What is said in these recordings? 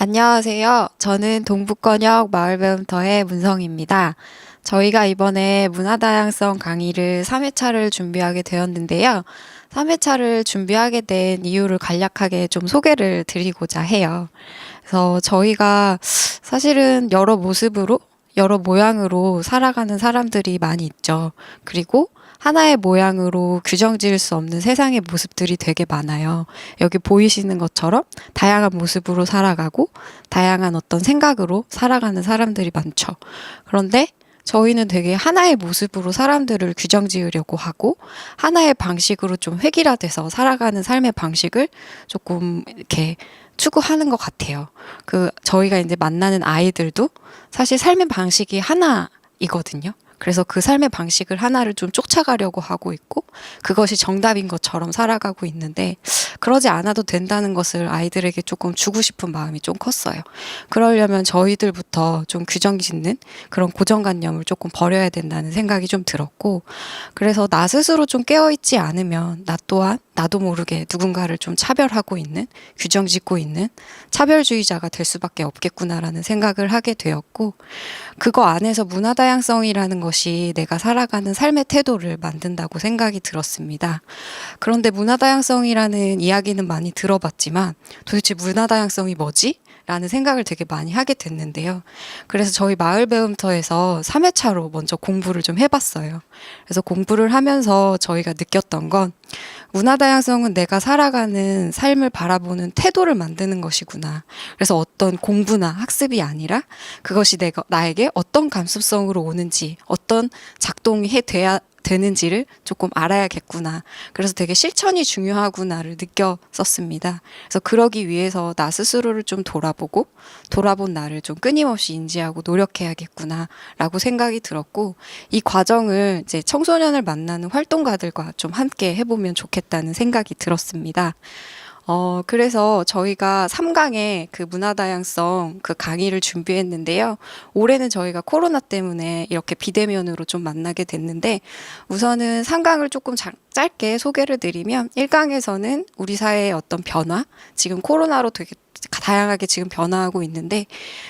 안녕하세요. 저는 동북권역 마을배움터의 문성입니다. 저희가 이번에 문화다양성 강의를 3회차를 준비하게 되었는데요. 3회차를 준비하게 된 이유를 간략하게 좀 소개를 드리고자 해요. 그래서 저희가 사실은 여러 모습으로, 여러 모양으로 살아가는 사람들이 많이 있죠. 그리고 하나의 모양으로 규정 지을 수 없는 세상의 모습들이 되게 많아요. 여기 보이시는 것처럼 다양한 모습으로 살아가고 다양한 어떤 생각으로 살아가는 사람들이 많죠. 그런데 저희는 되게 하나의 모습으로 사람들을 규정 지으려고 하고 하나의 방식으로 좀 획일화돼서 살아가는 삶의 방식을 조금 이렇게 추구하는 것 같아요. 저희가 이제 만나는 아이들도 사실 삶의 방식이 하나이거든요. 그래서 그 삶의 방식을 하나를 좀 쫓아가려고 하고 있고 그것이 정답인 것처럼 살아가고 있는데 그러지 않아도 된다는 것을 아이들에게 조금 주고 싶은 마음이 좀 컸어요. 그러려면 저희들부터 좀 규정 짓는 그런 고정관념을 조금 버려야 된다는 생각이 좀 들었고 그래서 나 스스로 좀 깨어있지 않으면 나 또한 나도 모르게 누군가를 좀 차별하고 있는 규정 짓고 있는 차별주의자가 될 수밖에 없겠구나라는 생각을 하게 되었고 그거 안에서 문화다양성이라는 것이 내가 살아가는 삶의 태도를 만든다고 생각이 들었습니다. 그런데 문화다양성이라는 이야기는 많이 들어봤지만 도대체 문화다양성이 뭐지? 라는 생각을 되게 많이 하게 됐는데요. 그래서 저희 마을배움터에서 3회차로 먼저 공부를 좀 해봤어요. 그래서 공부를 하면서 저희가 느꼈던 건 문화다양성은 내가 살아가는 삶을 바라보는 태도를 만드는 것이구나. 그래서 어떤 공부나 학습이 아니라 그것이 나에게 어떤 감수성으로 오는지, 어떤 작동이 돼야 되는지를 조금 알아야겠구나. 그래서 되게 실천이 중요하구나를 느꼈었습니다. 그래서 그러기 위해서 나 스스로를 좀 돌아본 나를 좀 끊임없이 인지하고 노력해야겠구나라고 생각이 들었고, 이 과정을 이제 청소년을 만나는 활동가들과 좀 함께 해보면 좋겠다는 생각이 들었습니다. 그래서 저희가 3강에 그 문화다양성 그 강의를 준비했는데요. 올해는 저희가 코로나 때문에 이렇게 비대면으로 좀 만나게 됐는데, 우선은 3강을 조금 짧게 소개를 드리면, 1강에서는 우리 사회의 어떤 변화, 지금 코로나로 되게 다양하게 지금 변화하고 있는데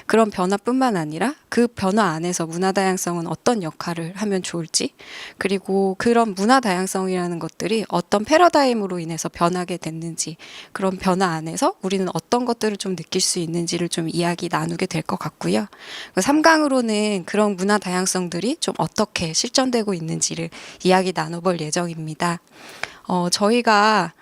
그런 변화뿐만 아니라 그 변화 안에서 문화다양성은 어떤 역할을 하면 좋을지 그리고 그런 문화다양성이라는 것들이 어떤 패러다임으로 인해서 변하게 됐는지 그런 변화 안에서 우리는 어떤 것들을 좀 느낄 수 있는지를 좀 이야기 나누게 될 것 같고요. 3강으로는 그런 문화다양성들이 좀 어떻게 실천되고 있는지를 이야기 나눠볼 예정입니다. 저희가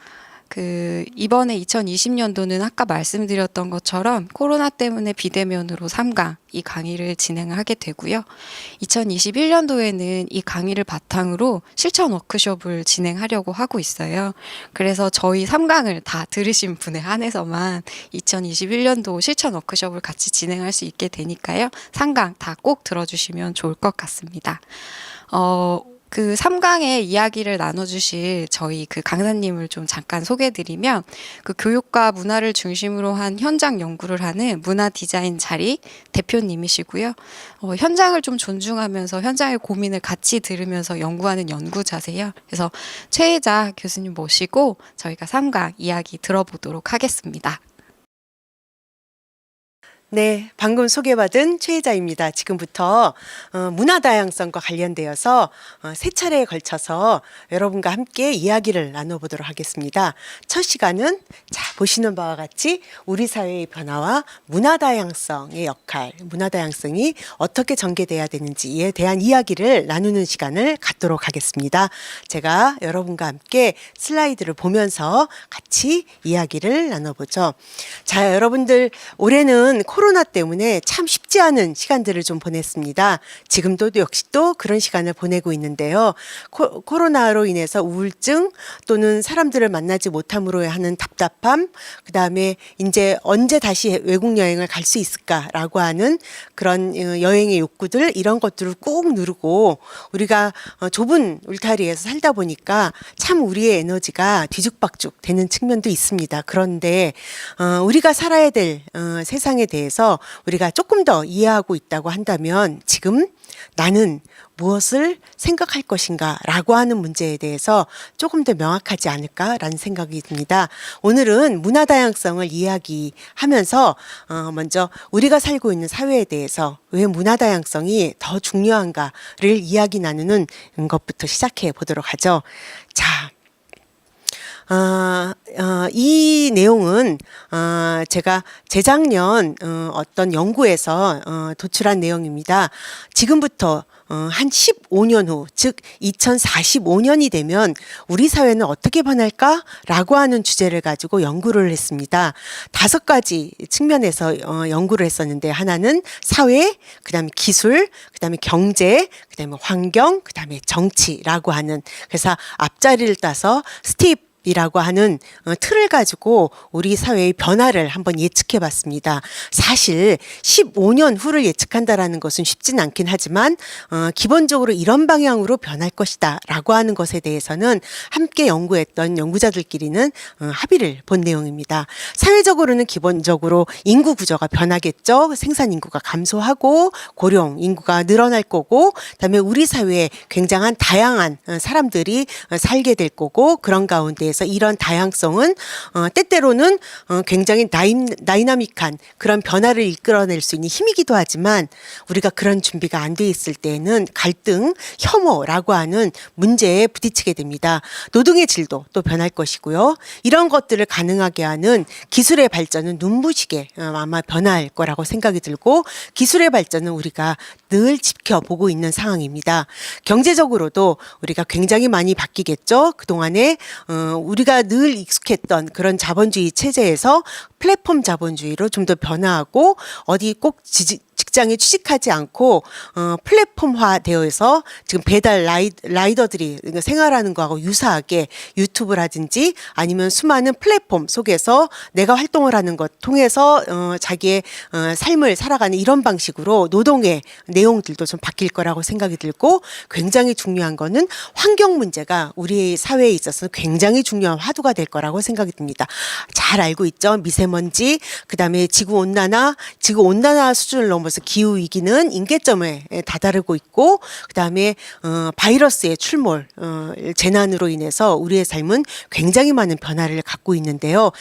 이번에 2020년도는 아까 말씀드렸던 것처럼 코로나 때문에 비대면으로 3강 이 강의를 진행을 하게 되고요. 2021년도에는 이 강의를 바탕으로 실천 워크숍을 진행하려고 하고 있어요. 그래서 저희 3강을 다 들으신 분에 한해서만 2021년도 실천 워크숍을 같이 진행할 수 있게 되니까요. 3강 다 꼭 들어주시면 좋을 것 같습니다. 3강의 이야기를 나눠주실 저희 강사님을 좀 잠깐 소개해드리면 교육과 문화를 중심으로 한 현장 연구를 하는 문화 디자인 자리 대표님이시고요. 현장을 좀 존중하면서 현장의 고민을 같이 들으면서 연구하는 연구자세요. 그래서 최혜자 교수님 모시고 저희가 3강 이야기 들어보도록 하겠습니다. 네, 방금 소개받은 최혜자입니다. 지금부터 문화다양성과 관련되어서 세 차례에 걸쳐서 여러분과 함께 이야기를 나눠보도록 하겠습니다. 첫 시간은 보시는 바와 같이 우리 사회의 변화와 문화다양성의 역할, 문화다양성이 어떻게 전개돼야 되는지에 대한 이야기를 나누는 시간을 갖도록 하겠습니다. 제가 여러분과 함께 슬라이드를 보면서 같이 이야기를 나눠보죠. 자, 여러분들 올해는 코로나 때문에 참 쉽지 않은 시간들을 좀 보냈습니다. 지금도 역시 또 그런 시간을 보내고 있는데요. 코로나로 인해서 우울증 또는 사람들을 만나지 못함으로 하는 답답함, 그 다음에 이제 언제 다시 외국 여행을 갈 수 있을까라고 하는 그런 여행의 욕구들 이런 것들을 꾹 누르고 우리가 좁은 울타리에서 살다 보니까 참 우리의 에너지가 뒤죽박죽 되는 측면도 있습니다. 그런데 우리가 살아야 될 세상에 대해서 우리가 조금 더 이해하고 있다고 한다면 지금 나는 무엇을 생각할 것인가 라고 하는 문제에 대해서 조금 더 명확하지 않을까라는 생각이 듭니다. 오늘은 문화 다양성을 이야기하면서 먼저 우리가 살고 있는 사회에 대해서 왜 문화 다양성이 더 중요한가를 이야기 나누는 것부터 시작해 보도록 하죠. 자, 이 내용은 제가 재작년 어떤 연구에서 도출한 내용입니다. 지금부터 한 15년 후, 즉 2045년이 되면 우리 사회는 어떻게 변할까라고 하는 주제를 가지고 연구를 했습니다. 5가지 측면에서 연구를 했었는데, 하나는 사회, 그다음에 기술, 그다음에 경제, 그다음에 환경, 그다음에 정치라고 하는, 그래서 앞자리를 따서 이라고 하는 틀을 가지고 우리 사회의 변화를 한번 예측해 봤습니다. 사실 15년 후를 예측한다라는 것은 쉽진 않긴 하지만 기본적으로 이런 방향으로 변할 것이다 라고 하는 것에 대해서는 함께 연구했던 연구자들끼리는 합의를 본 내용입니다. 사회적으로는 기본적으로 인구 구조가 변하겠죠. 생산 인구가 감소하고 고령 인구가 늘어날 거고, 그다음에 우리 사회에 굉장한 다양한 사람들이 살게 될 거고, 그런 가운데 그래서 이런 다양성은 때때로는 굉장히 다이나믹한 그런 변화를 이끌어낼 수 있는 힘이기도 하지만, 우리가 그런 준비가 안 돼 있을 때에는 갈등, 혐오라고 하는 문제에 부딪히게 됩니다. 노동의 질도 또 변할 것이고요. 이런 것들을 가능하게 하는 기술의 발전은 눈부시게 아마 변할 거라고 생각이 들고, 기술의 발전은 우리가 늘 지켜보고 있는 상황입니다. 경제적으로도 우리가 굉장히 많이 바뀌겠죠. 그동안에 우리가 늘 익숙했던 그런 자본주의 체제에서 플랫폼 자본주의로 좀 더 변화하고, 어디 꼭 직장에 취직하지 않고 플랫폼화 되어서 지금 배달 라이더들이 생활하는 거하고 유사하게 유튜브라든지 아니면 수많은 플랫폼 속에서 내가 활동을 하는 것 통해서 자기의 삶을 살아가는 이런 방식으로 노동의 내용들도 좀 바뀔 거라고 생각이 들고, 굉장히 중요한 거는 환경 문제가 우리 사회에 있어서 굉장히 중요한 화두가 될 거라고 생각이 듭니다. 잘 알고 있죠. 미세먼지, 그다음에 지구 온난화 수준을 넘어서 기후 위기는 임계점에 다다르고 있고, 그다음에 바이러스의 출몰, 재난으로 인해서 우리의 삶은 굉장히 많은 변화를 갖고 있는데요.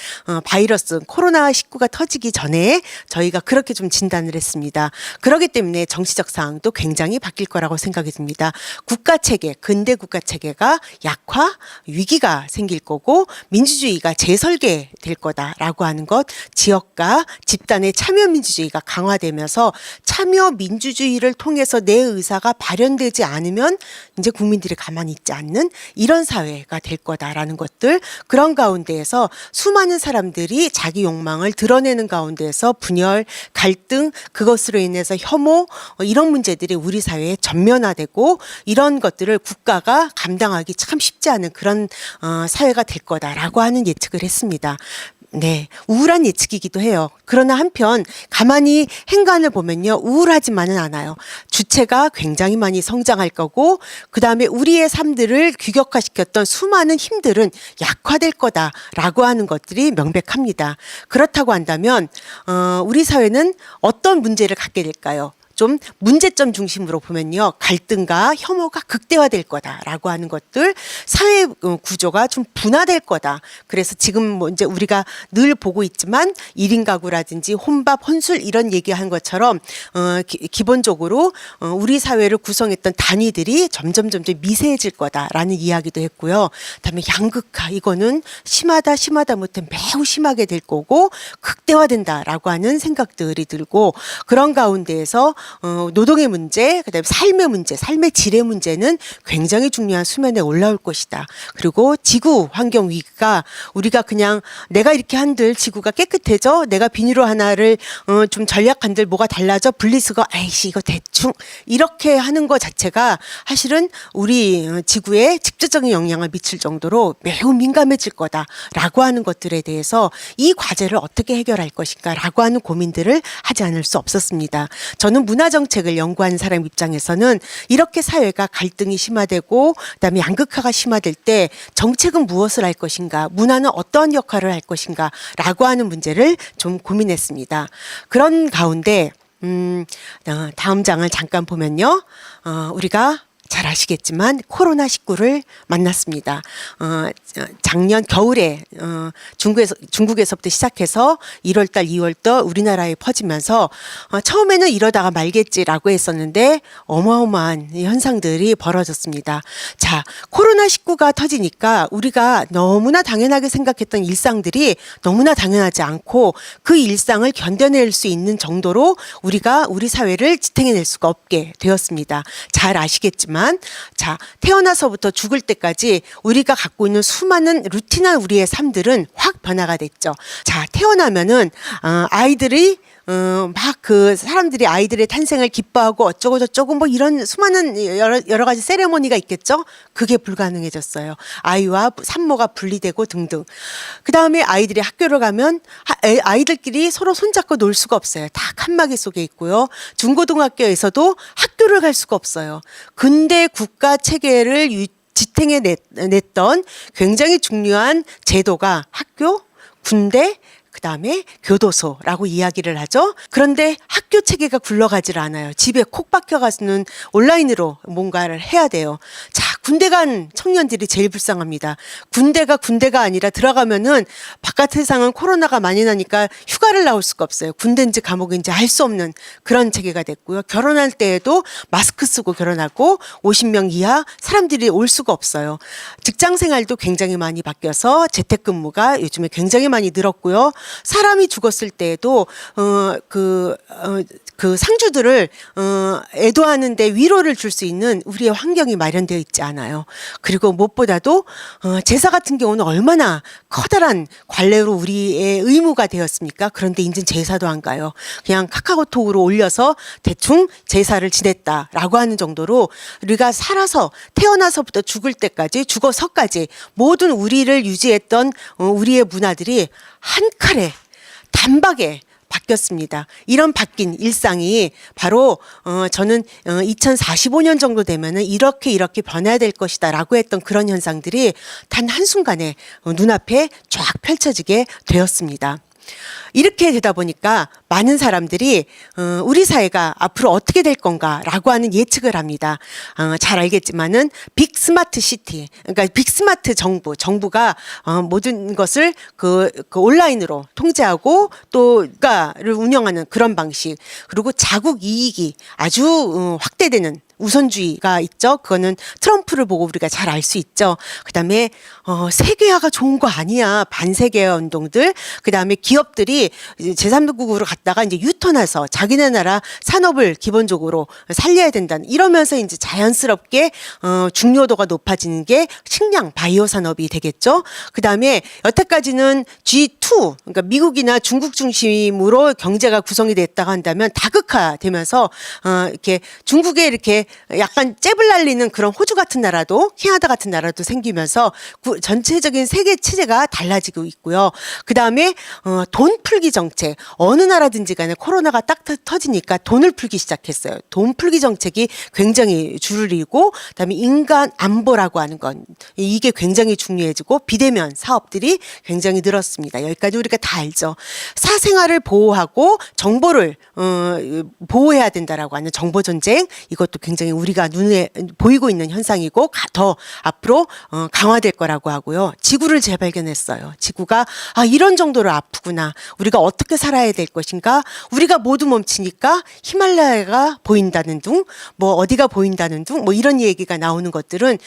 바이러스 코로나19가 터지기 전에 저희가 그렇게 좀 진단을 했습니다. 그렇기 때문에 정치적 상황도 굉장히 바뀔 거라고 생각이 듭니다. 국가 체계, 근대 국가 체계가 약화, 위기가 생길 거고, 민주주의가 재설계될 거다라고 하는 것, 지역과 집단의 참여 민주주의가 강화되면서 참여 민주주의를 통해서 내 의사가 발현되지 않으면 이제 국민들이 가만히 있지 않는 이런 사회가 될 거다라는 것들, 그런 가운데에서 수많은 사람들이 자기 욕망을 드러내는 가운데에서 분열, 갈등, 그것으로 인해서 혐오, 이런 문제들이 우리 사회에 전면화되고, 이런 것들을 국가가 감당하기 참 쉽지 않은 그런 사회가 될 거다라고 하는 예측을 했습니다. 네, 우울한 예측이기도 해요. 그러나 한편 가만히 행간을 보면요, 우울하지만은 않아요. 주체가 굉장히 많이 성장할 거고, 그 다음에 우리의 삶들을 규격화시켰던 수많은 힘들은 약화될 거다라고 하는 것들이 명백합니다. 그렇다고 한다면 우리 사회는 어떤 문제를 갖게 될까요? 좀 문제점 중심으로 보면요, 갈등과 혐오가 극대화될 거다라고 하는 것들, 사회 구조가 좀 분화될 거다. 그래서 지금 뭐 이제 우리가 늘 보고 있지만 1인 가구라든지 혼밥, 혼술 이런 얘기한 것처럼 기본적으로 우리 사회를 구성했던 단위들이 점점 미세해질 거다라는 이야기도 했고요. 그다음에 양극화, 이거는 심하다 못해 매우 심하게 될 거고 극대화된다라고 하는 생각들이 들고, 그런 가운데에서 노동의 문제, 그다음에 삶의 문제, 삶의 질의 문제는 굉장히 중요한 수면에 올라올 것이다. 그리고 지구 환경 위기가, 우리가 그냥 내가 이렇게 한들 지구가 깨끗해져, 내가 비닐로 하나를 좀 전략한들 뭐가 달라져, 분리수거 아이씨 이거 대충 이렇게 하는 것 자체가 사실은 우리 지구에 직접적인 영향을 미칠 정도로 매우 민감해질 거다라고 하는 것들에 대해서 이 과제를 어떻게 해결할 것인가라고 하는 고민들을 하지 않을 수 없었습니다. 저는 문화정책을 연구하는 사람 입장에서는 이렇게 사회가 갈등이 심화되고 그다음에 양극화가 심화될 때 정책은 무엇을 할 것인가, 문화는 어떠한 역할을 할 것인가 라고 하는 문제를 좀 고민했습니다. 그런 가운데 다음 장을 잠깐 보면요. 우리가 잘 아시겠지만 코로나19를 만났습니다. 작년 겨울에 중국에서부터 시작해서 1월달, 2월달 우리나라에 퍼지면서 처음에는 이러다가 말겠지라고 했었는데 어마어마한 현상들이 벌어졌습니다. 자, 코로나19가 터지니까 우리가 너무나 당연하게 생각했던 일상들이 너무나 당연하지 않고 그 일상을 견뎌낼 수 있는 정도로 우리가 우리 사회를 지탱해낼 수가 없게 되었습니다. 잘 아시겠지만 자, 태어나서부터 죽을 때까지 우리가 갖고 있는 수많은 루틴한 우리의 삶들은 확 변화가 됐죠. 자, 태어나면은 아이들이 막 그 사람들이 아이들의 탄생을 기뻐하고 어쩌고 저쩌고 뭐 이런 수많은 여러 가지 세레모니가 있겠죠. 그게 불가능해졌어요. 아이와 산모가 분리되고 등등. 그 다음에 아이들이 학교를 가면 아이들끼리 서로 손잡고 놀 수가 없어요. 다 칸막이 속에 있고요. 중고등학교에서도 학교를 갈 수가 없어요. 근대 국가 체계를 지탱해 냈던 굉장히 중요한 제도가 학교, 군대, 그다음에 교도소라고 이야기를 하죠. 그런데 학교 체계가 굴러가질 않아요. 집에 콕 박혀가서는 온라인으로 뭔가를 해야 돼요. 자, 군대 간 청년들이 제일 불쌍합니다. 군대가 아니라 들어가면은 바깥 세상은 코로나가 많이 나니까 휴가를 나올 수가 없어요. 군대인지 감옥인지 알 수 없는 그런 체계가 됐고요. 결혼할 때에도 마스크 쓰고 결혼하고 50명 이하 사람들이 올 수가 없어요. 직장 생활도 굉장히 많이 바뀌어서 재택근무가 요즘에 굉장히 많이 늘었고요. 사람이 죽었을 때에도 그 상주들을 애도하는데 위로를 줄 수 있는 우리의 환경이 마련되어 있지 않아요. 그리고 무엇보다도 제사 같은 경우는 얼마나 커다란 관례로 우리의 의무가 되었습니까? 그런데 이제 제사도 안 가요. 그냥 카카오톡으로 올려서 대충 제사를 지냈다라고 하는 정도로 우리가 살아서 태어나서부터 죽을 때까지 죽어서까지 모든 우리를 유지했던 우리의 문화들이 한 칼에 단박에 바뀌었습니다. 이런 바뀐 일상이 바로 저는 2045년 정도 되면은 이렇게 변해야 될 것이다라고 했던 그런 현상들이 단 한순간에 눈앞에 쫙 펼쳐지게 되었습니다. 이렇게 되다 보니까 많은 사람들이 우리 사회가 앞으로 어떻게 될 건가라고 하는 예측을 합니다. 잘 알겠지만은 빅 스마트 시티, 그러니까 빅 스마트 정부가 모든 것을 그 온라인으로 통제하고 또 국가를 운영하는 그런 방식, 그리고 자국 이익이 아주 확대되는 우선주의가 있죠. 그거는 트럼프를 보고 우리가 잘 알 수 있죠. 그다음에 세계화가 좋은 거 아니야. 반세계화 운동들. 그다음에 기업들이 제3국으로 갔다가 이제 유턴해서 자기네 나라 산업을 기본적으로 살려야 된다는, 이러면서 이제 자연스럽게 중요도가 높아지는 게 식량 바이오 산업이 되겠죠. 그다음에 여태까지는 G2, 그러니까 미국이나 중국 중심으로 경제가 구성이 됐다고 한다면 다극화되면서 이렇게 중국에 이렇게 약간 잽을 날리는 그런 호주 같은 나라도, 캐나다 같은 나라도 생기면서 전체적인 세계 체제가 달라지고 있고요. 그 다음에 돈 풀기 정책, 어느 나라든지 간에 코로나가 딱 터지니까 돈을 풀기 시작했어요. 돈 풀기 정책이 굉장히 줄을 이고, 그다음에 인간 안보라고 하는 건 이게 굉장히 중요해지고, 비대면 사업들이 굉장히 늘었습니다. 여기까지 우리가 다 알죠. 사생활을 보호하고 정보를 보호해야 된다라고 하는 정보 전쟁, 이것도 굉장히 우리가 눈에 보이고 있는 현상이고 더 앞으로 강화될 거라고 하고요. 지구를 재발견했어요. 지구가 이런 정도로 아프구나. 우리가 어떻게 살아야 될 것인가. 우리가 모두 멈추니까 히말라야가 보인다는 둥, 뭐 어디가 보인다는 둥, 뭐 이런 얘기가 나오는 것들은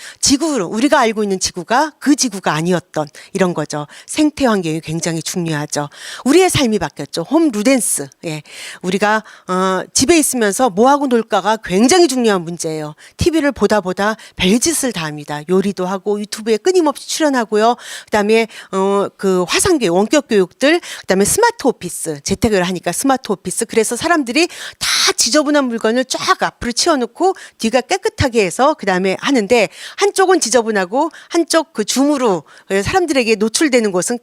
우리가 알고 있는 지구가 그 지구가 아니었던 이런 거죠. 생태 환경이 굉장히 중요하죠. 우리의 삶이 바뀌었죠. 홈 루덴스. 예. 우리가 집에 있으면서 뭐 하고 놀까가 굉장히 중요한 문제예요. TV를 보다 별짓을 다 합니다. 요리도 하고 유튜브에 끊임없이 출연하고요. 그다음에 그 화상교육, 원격 교육들, 그다음에 스마트 오피스, 재택을 하니까 스마트 오피스. 그래서 사람들이 다 지저분한 물건을 쫙 앞으로 치워놓고 뒤가 깨끗하게 해서 그다음에 하는데, 한쪽은 지저분하고 한쪽 그 줌으로 사람들에게 노출되는 곳은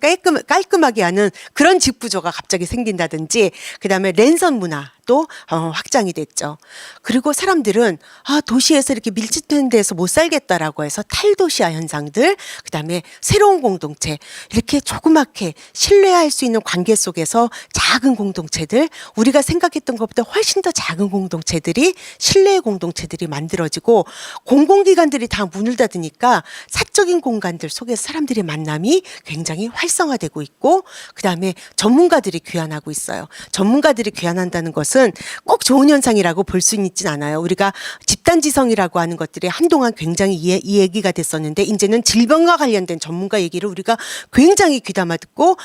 깔끔하게 하는 그런 집 구조가 갑자기 생긴다든지, 그다음에 랜선 문화, 또 확장이 됐죠. 그리고 사람들은 도시에서 이렇게 밀집된 데서 못 살겠다라고 해서 탈도시화 현상들, 그다음에 새로운 공동체, 이렇게 조그맣게 신뢰할 수 있는 관계 속에서 작은 공동체들, 우리가 생각했던 것보다 훨씬 더 작은 공동체들이, 신뢰의 공동체들이 만들어지고, 공공기관들이 다 문을 닫으니까 사적인 공간들 속에서 사람들의 만남이 굉장히 활성화되고 있고, 그다음에 전문가들이 귀환하고 있어요. 전문가들이 귀환한다는 것은 꼭 좋은 현상이라고 볼 수는 있진 않아요. 우리가 집단지성이라고 하는 것들이 한동안 굉장히 이 얘기가 됐었는데, 이제는 질병과 관련된 전문가 얘기를 우리가 굉장히 귀담아 듣고,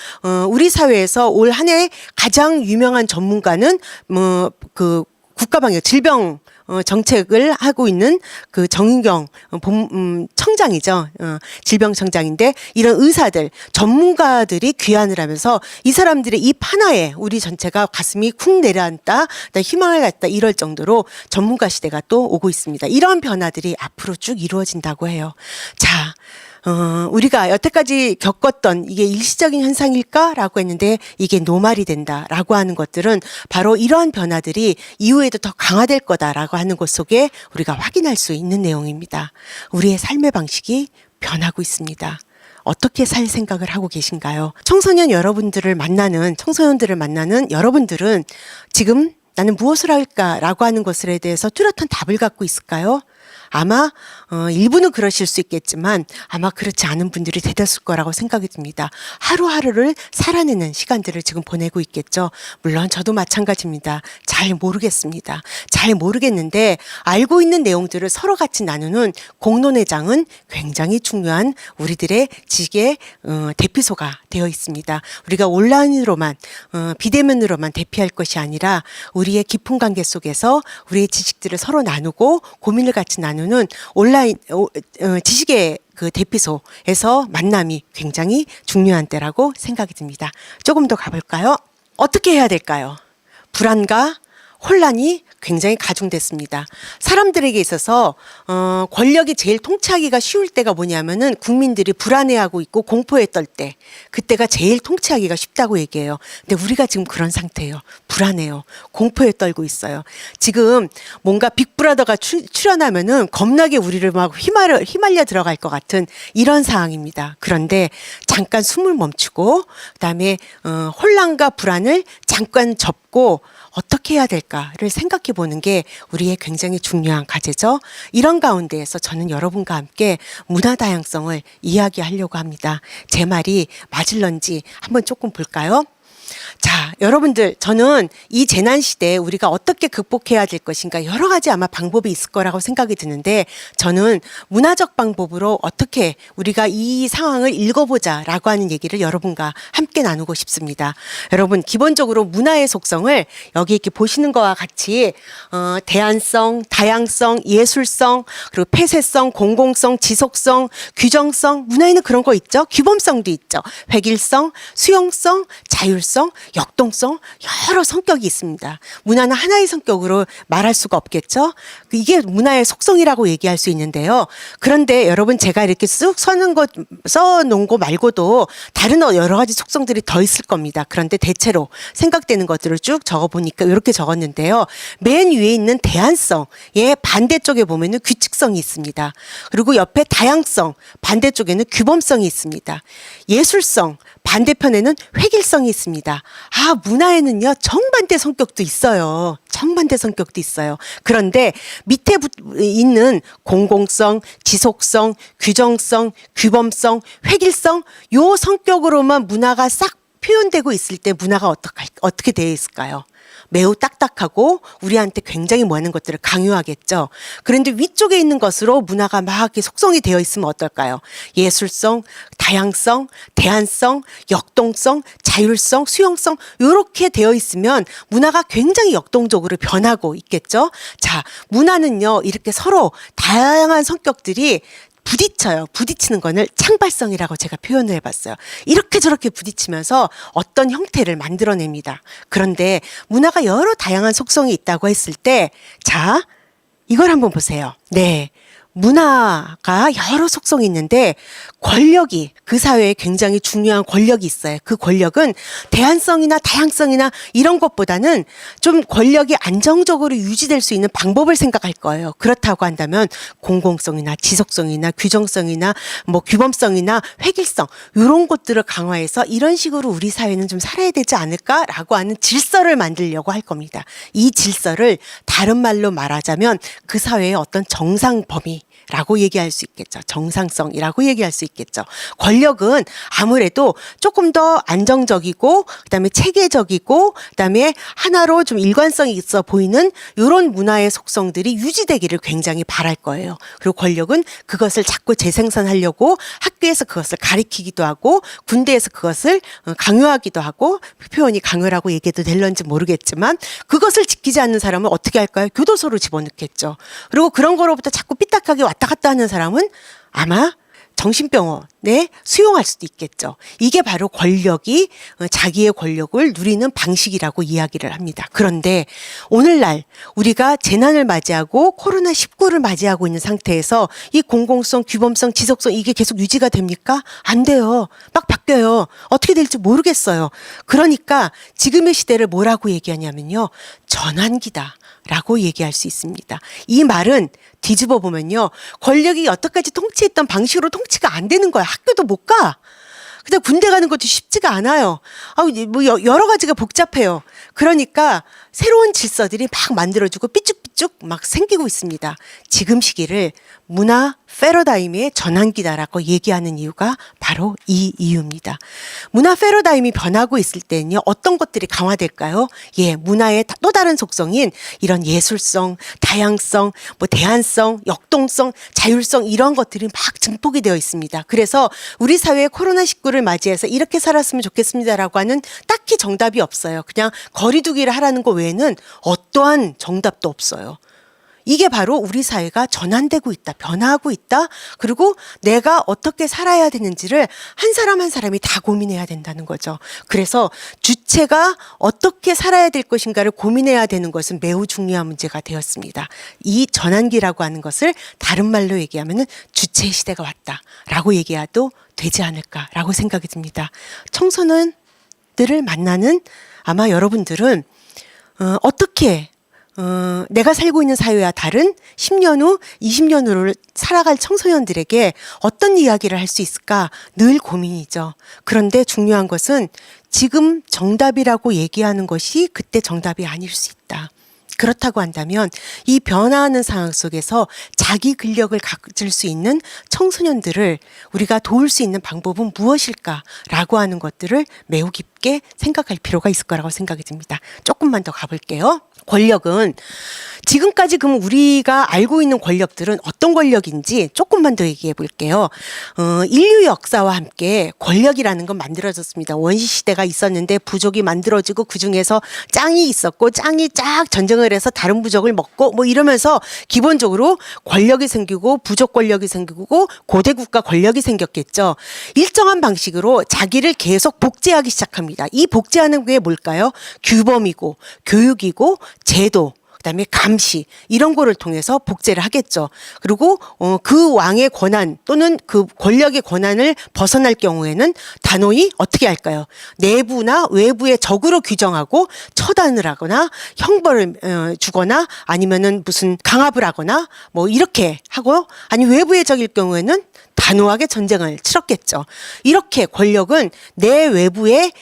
우리 사회에서 올 한 해 가장 유명한 전문가는 국가방역 질병 정책을 하고 있는 그 정인경 청장이죠. 질병청장인데, 이런 의사들, 전문가들이 귀환을 하면서 이 사람들의 입 하나에 우리 전체가 가슴이 쿵 내려앉다, 희망을 갖다, 이럴 정도로 전문가 시대가 또 오고 있습니다. 이런 변화들이 앞으로 쭉 이루어진다고 해요. 자, 우리가 여태까지 겪었던 이게 일시적인 현상일까라고 했는데, 이게 노말이 된다라고 하는 것들은 바로 이러한 변화들이 이후에도 더 강화될 거다라고 하는 것 속에 우리가 확인할 수 있는 내용입니다. 우리의 삶의 방식이 변하고 있습니다. 어떻게 살 생각을 하고 계신가요? 청소년들을 만나는 여러분들은 지금 나는 무엇을 할까라고 하는 것에 대해서 뚜렷한 답을 갖고 있을까요? 아마 일부는 그러실 수 있겠지만 아마 그렇지 않은 분들이 대다수일 거라고 생각이 듭니다. 하루하루를 살아내는 시간들을 지금 보내고 있겠죠. 물론 저도 마찬가지입니다. 잘 모르겠습니다. 잘 모르겠는데 알고 있는 내용들을 서로 같이 나누는 공론회장은 굉장히 중요한 우리들의 지식의 대피소가 되어 있습니다. 우리가 온라인으로만 비대면으로만 대피할 것이 아니라 우리의 깊은 관계 속에서 우리의 지식들을 서로 나누고 고민을 같이 나누는 온라인 지식의 그 대피소에서 만남이 굉장히 중요한 때라고 생각이 듭니다. 조금 더 가볼까요? 어떻게 해야 될까요? 불안과 혼란이 굉장히 가중됐습니다. 사람들에게 있어서 권력이 제일 통치하기가 쉬울 때가 뭐냐면은 국민들이 불안해하고 있고 공포에 떨 때, 그때가 제일 통치하기가 쉽다고 얘기해요. 근데 우리가 지금 그런 상태예요. 불안해요. 공포에 떨고 있어요. 지금 뭔가 빅브라더가 출연하면은 겁나게 우리를 막 휘말려 들어갈 것 같은 이런 상황입니다. 그런데 잠깐 숨을 멈추고, 그다음에 혼란과 불안을 잠깐 접고 어떻게 해야 될까를 생각해 보는 게 우리의 굉장히 중요한 과제죠. 이런 가운데에서 저는 여러분과 함께 문화 다양성을 이야기하려고 합니다. 제 말이 맞을런지 한번 조금 볼까요? 자, 여러분들, 저는 이 재난 시대에 우리가 어떻게 극복해야 될 것인가, 여러 가지 아마 방법이 있을 거라고 생각이 드는데, 저는 문화적 방법으로 어떻게 우리가 이 상황을 읽어보자라고 하는 얘기를 여러분과 함께 나누고 싶습니다. 여러분, 기본적으로 문화의 속성을 여기 이렇게 보시는 것과 같이 대안성, 다양성, 예술성, 그리고 폐쇄성, 공공성, 지속성, 규정성, 문화에는 그런 거 있죠. 규범성도 있죠. 획일성, 수용성, 자율성, 역동성, 여러 성격이 있습니다. 문화는 하나의 성격으로 말할 수가 없겠죠. 이게 문화의 속성이라고 얘기할 수 있는데요. 그런데 여러분, 제가 이렇게 쑥 써놓은 거 말고도 다른 여러 가지 속성들이 더 있을 겁니다. 그런데 대체로 생각되는 것들을 쭉 적어보니까 이렇게 적었는데요. 맨 위에 있는 대안성의 반대쪽에 보면은 규칙성이 있습니다. 그리고 옆에 다양성, 반대쪽에는 규범성이 있습니다. 예술성, 반대편에는 획일성이 있습니다. 문화에는요, 정반대 성격도 있어요. 정반대 성격도 있어요. 그런데 밑에 있는 공공성, 지속성, 규정성, 규범성, 획일성, 요 성격으로만 문화가 싹 표현되고 있을 때 문화가 어떻게 되어 있을까요? 매우 딱딱하고 우리한테 굉장히 많은 것들을 강요하겠죠. 그런데 위쪽에 있는 것으로 문화가 막 이렇게 속성이 되어 있으면 어떨까요? 예술성, 다양성, 대안성, 역동성, 자율성, 수용성, 이렇게 되어 있으면 문화가 굉장히 역동적으로 변하고 있겠죠. 자, 문화는요, 이렇게 서로 다양한 성격들이 부딪혀요. 부딪히는 거를 창발성이라고 제가 표현을 해봤어요. 이렇게 저렇게 부딪히면서 어떤 형태를 만들어냅니다. 그런데 문화가 여러 다양한 속성이 있다고 했을 때, 자, 이걸 한번 보세요. 네. 문화가 여러 속성이 있는데 권력이 그 사회에 굉장히 중요한 권력이 있어요. 그 권력은 대안성이나 다양성이나 이런 것보다는 좀 권력이 안정적으로 유지될 수 있는 방법을 생각할 거예요. 그렇다고 한다면 공공성이나 지속성이나 규정성이나 뭐 규범성이나 획일성 이런 것들을 강화해서 이런 식으로 우리 사회는 좀 살아야 되지 않을까라고 하는 질서를 만들려고 할 겁니다. 이 질서를 다른 말로 말하자면 그 사회의 어떤 정상 범위라고 얘기할 수 있겠죠. 정상성이라고 얘기할 수 있겠죠. 권력은 아무래도 조금 더 안정적이고 그다음에 체계적이고 그다음에 하나로 좀 일관성이 있어 보이는 이런 문화의 속성들이 유지되기를 굉장히 바랄 거예요. 그리고 권력은 그것을 자꾸 재생산하려고 학교에서 그것을 가리키기도 하고 군대에서 그것을 강요하기도 하고 표현이 강요라고 얘기해도 될런지 모르겠지만 그것을 지키지 않는 사람은 어떻게 할까요? 교도소로 집어넣겠죠. 그리고 그런 거로부터 자꾸 삐딱하게 왔다 갔다 하는 사람은 아마 정신병원에 수용할 수도 있겠죠. 이게 바로 권력이 자기의 권력을 누리는 방식이라고 이야기를 합니다. 그런데 오늘날 우리가 재난을 맞이하고 코로나19를 맞이하고 있는 상태에서 이 공공성, 규범성, 지속성 이게 계속 유지가 됩니까? 안 돼요. 막 바뀌어요. 어떻게 될지 모르겠어요. 그러니까 지금의 시대를 뭐라고 얘기하냐면요. 전환기다. 라고 얘기할 수 있습니다. 이 말은 뒤집어 보면요. 권력이 여태까지 통치했던 방식으로 통치가 안 되는 거야. 학교도 못 가. 근데 군대 가는 것도 쉽지가 않아요. 뭐 여러 가지가 복잡해요. 그러니까 새로운 질서들이 막 만들어지고 삐쭉삐쭉 막 생기고 있습니다. 지금 시기를 문화 패러다임의 전환기다라고 얘기하는 이유가 바로 이 이유입니다. 문화 패러다임이 변하고 있을 때는요. 어떤 것들이 강화될까요? 예, 문화의 또 다른 속성인 이런 예술성, 다양성, 뭐 대안성, 역동성, 자율성 이런 것들이 막 증폭이 되어 있습니다. 그래서 우리 사회의 코로나19를 맞이해서 이렇게 살았으면 좋겠습니다라고 하는 딱히 정답이 없어요. 그냥 거리두기를 하라는 거 외에는 어떠한 정답도 없어요. 이게 바로 우리 사회가 전환되고 있다, 변화하고 있다, 그리고 내가 어떻게 살아야 되는지를 한 사람 한 사람이 다 고민해야 된다는 거죠. 그래서 주체가 어떻게 살아야 될 것인가를 고민해야 되는 것은 매우 중요한 문제가 되었습니다. 이 전환기라고 하는 것을 다른 말로 얘기하면 주체의 시대가 왔다라고 얘기해도 되지 않을까라고 생각이 듭니다. 청소년들을 만나는 아마 여러분들은 어떻게 내가 살고 있는 사회와 다른 10년 후, 20년 후를 살아갈 청소년들에게 어떤 이야기를 할 수 있을까 늘 고민이죠. 그런데 중요한 것은 지금 정답이라고 얘기하는 것이 그때 정답이 아닐 수 있다. 그렇다고 한다면 이 변화하는 상황 속에서 자기 근력을 가질 수 있는 청소년들을 우리가 도울 수 있는 방법은 무엇일까라고 하는 것들을 매우 깊게 생각할 필요가 있을 거라고 생각이 듭니다. 조금만 더 가볼게요. 권력은 지금까지 그럼 우리가 알고 있는 권력들은 어떤 권력인지 조금만 더 얘기해 볼게요. 인류 역사와 함께 권력이라는 건 만들어졌습니다. 원시 시대가 있었는데 부족이 만들어지고 그 중에서 짱이 있었고 짱이 쫙 전쟁을 해서 다른 부족을 먹고 뭐 이러면서 기본적으로 권력이 생기고 부족 권력이 생기고 고대 국가 권력이 생겼겠죠. 일정한 방식으로 자기를 계속 복제하기 시작합니다. 이 복제하는 게 뭘까요? 규범이고 교육이고 제도, 그다음에 감시 이런 거를 통해서 복제를 하겠죠. 그리고 그 왕의 권한 또는 그 권력의 권한을 벗어날 경우에는 단호히 어떻게 할까요? 내부나 외부의 적으로 규정하고 처단을 하거나 형벌을 주거나 아니면은 무슨 강압을 하거나 뭐 이렇게 하고 아니 외부의 적일 경우에는 단호하게 전쟁을 치렀겠죠. 이렇게 권력은 내 외부의